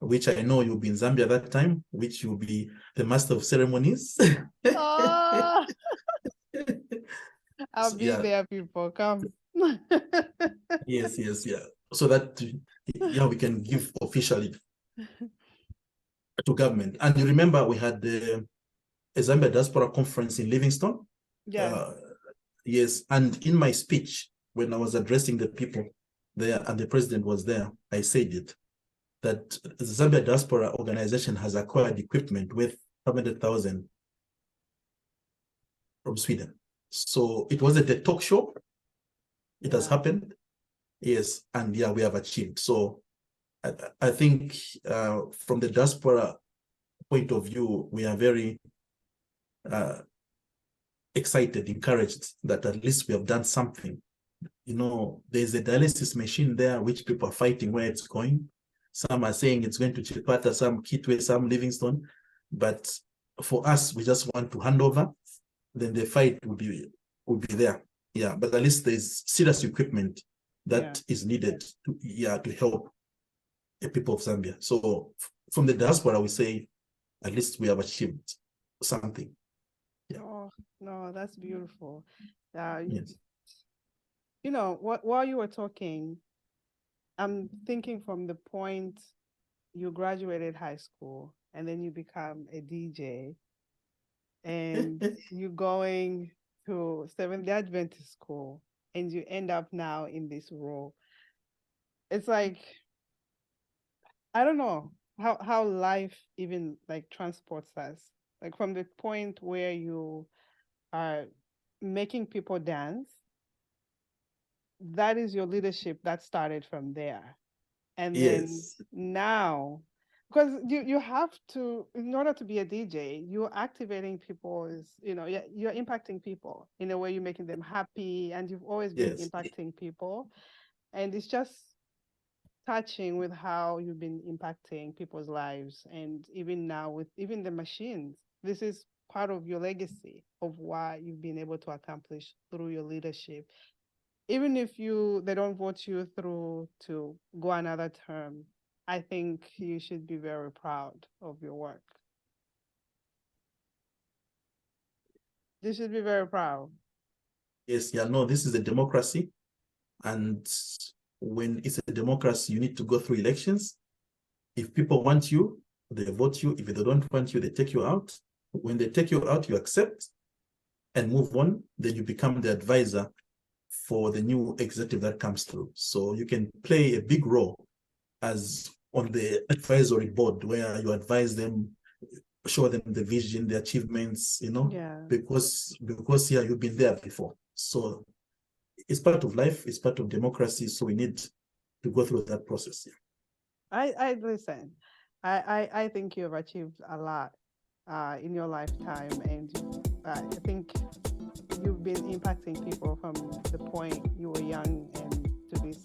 which I know you'll be in Zambia that time, which you'll be the master of ceremonies. Oh, I'll be there, people. Come. Yes. So that we can give officially to government. And you remember we had the Zambia Diaspora conference in Livingstone. Yeah. Yes, and in my speech, when I was addressing the people there and the president was there, I said it, that the Zambia Diaspora organization has acquired equipment worth 500,000 from Sweden. So it wasn't a talk show. It has happened. Yes, and we have achieved. So I think from the diaspora point of view, we are very excited, encouraged that at least we have done something. You know, there's a dialysis machine there which people are fighting where it's going. Some are saying it's going to Chipata, some Kitwe, some Livingstone. But for us, we just want to hand over. Then the fight will be there. Yeah, but at least there's serious equipment that is needed to help the people of Zambia. So from the diaspora, we say at least we have achieved something. Yeah. Oh, no, that's beautiful. Yes. You know, while you were talking, I'm thinking from the point you graduated high school and then you become a DJ and you're going to Seventh-day Adventist School and you end up now in this role. It's like, I don't know how life even like transports us. Like from the point where you are making people dance, that is your leadership that started from there. And then now, because you have to, in order to be a DJ, you're activating people's, you're impacting people in a way, you're making them happy, and you've always been impacting people. And it's just touching with how you've been impacting people's lives. And even now with even the machines, this is part of your legacy of what you've been able to accomplish through your leadership. Even if they don't vote you through to go another term, I think you should be very proud of your work. You should be very proud. Yes, this is a democracy. And when it's a democracy, you need to go through elections. If people want you, they vote you. If they don't want you, they take you out. When they take you out, you accept and move on. Then you become the advisor for the new executive that comes through. So you can play a big role as on the advisory board, where you advise them, show them the vision, the achievements, because you've been there before. So it's part of life, it's part of democracy. So we need to go through that process. I listen. I think you've achieved a lot in your lifetime, and I think you've been impacting people from the point you were young and to this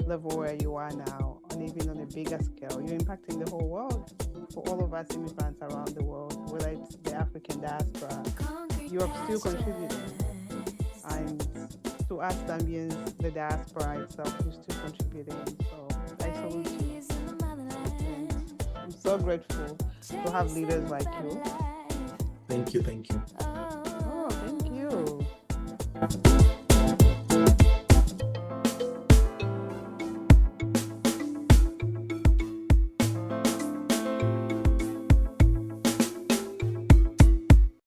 level where you are now, and even on a bigger scale. You're impacting the whole world. For all of us immigrants around the world, whether it's the African diaspora, you're still contributing. And to us Zambians, the diaspora itself, you're still contributing. So I salute you. And I'm so grateful to have leaders like you. Thank you. Oh, thank you.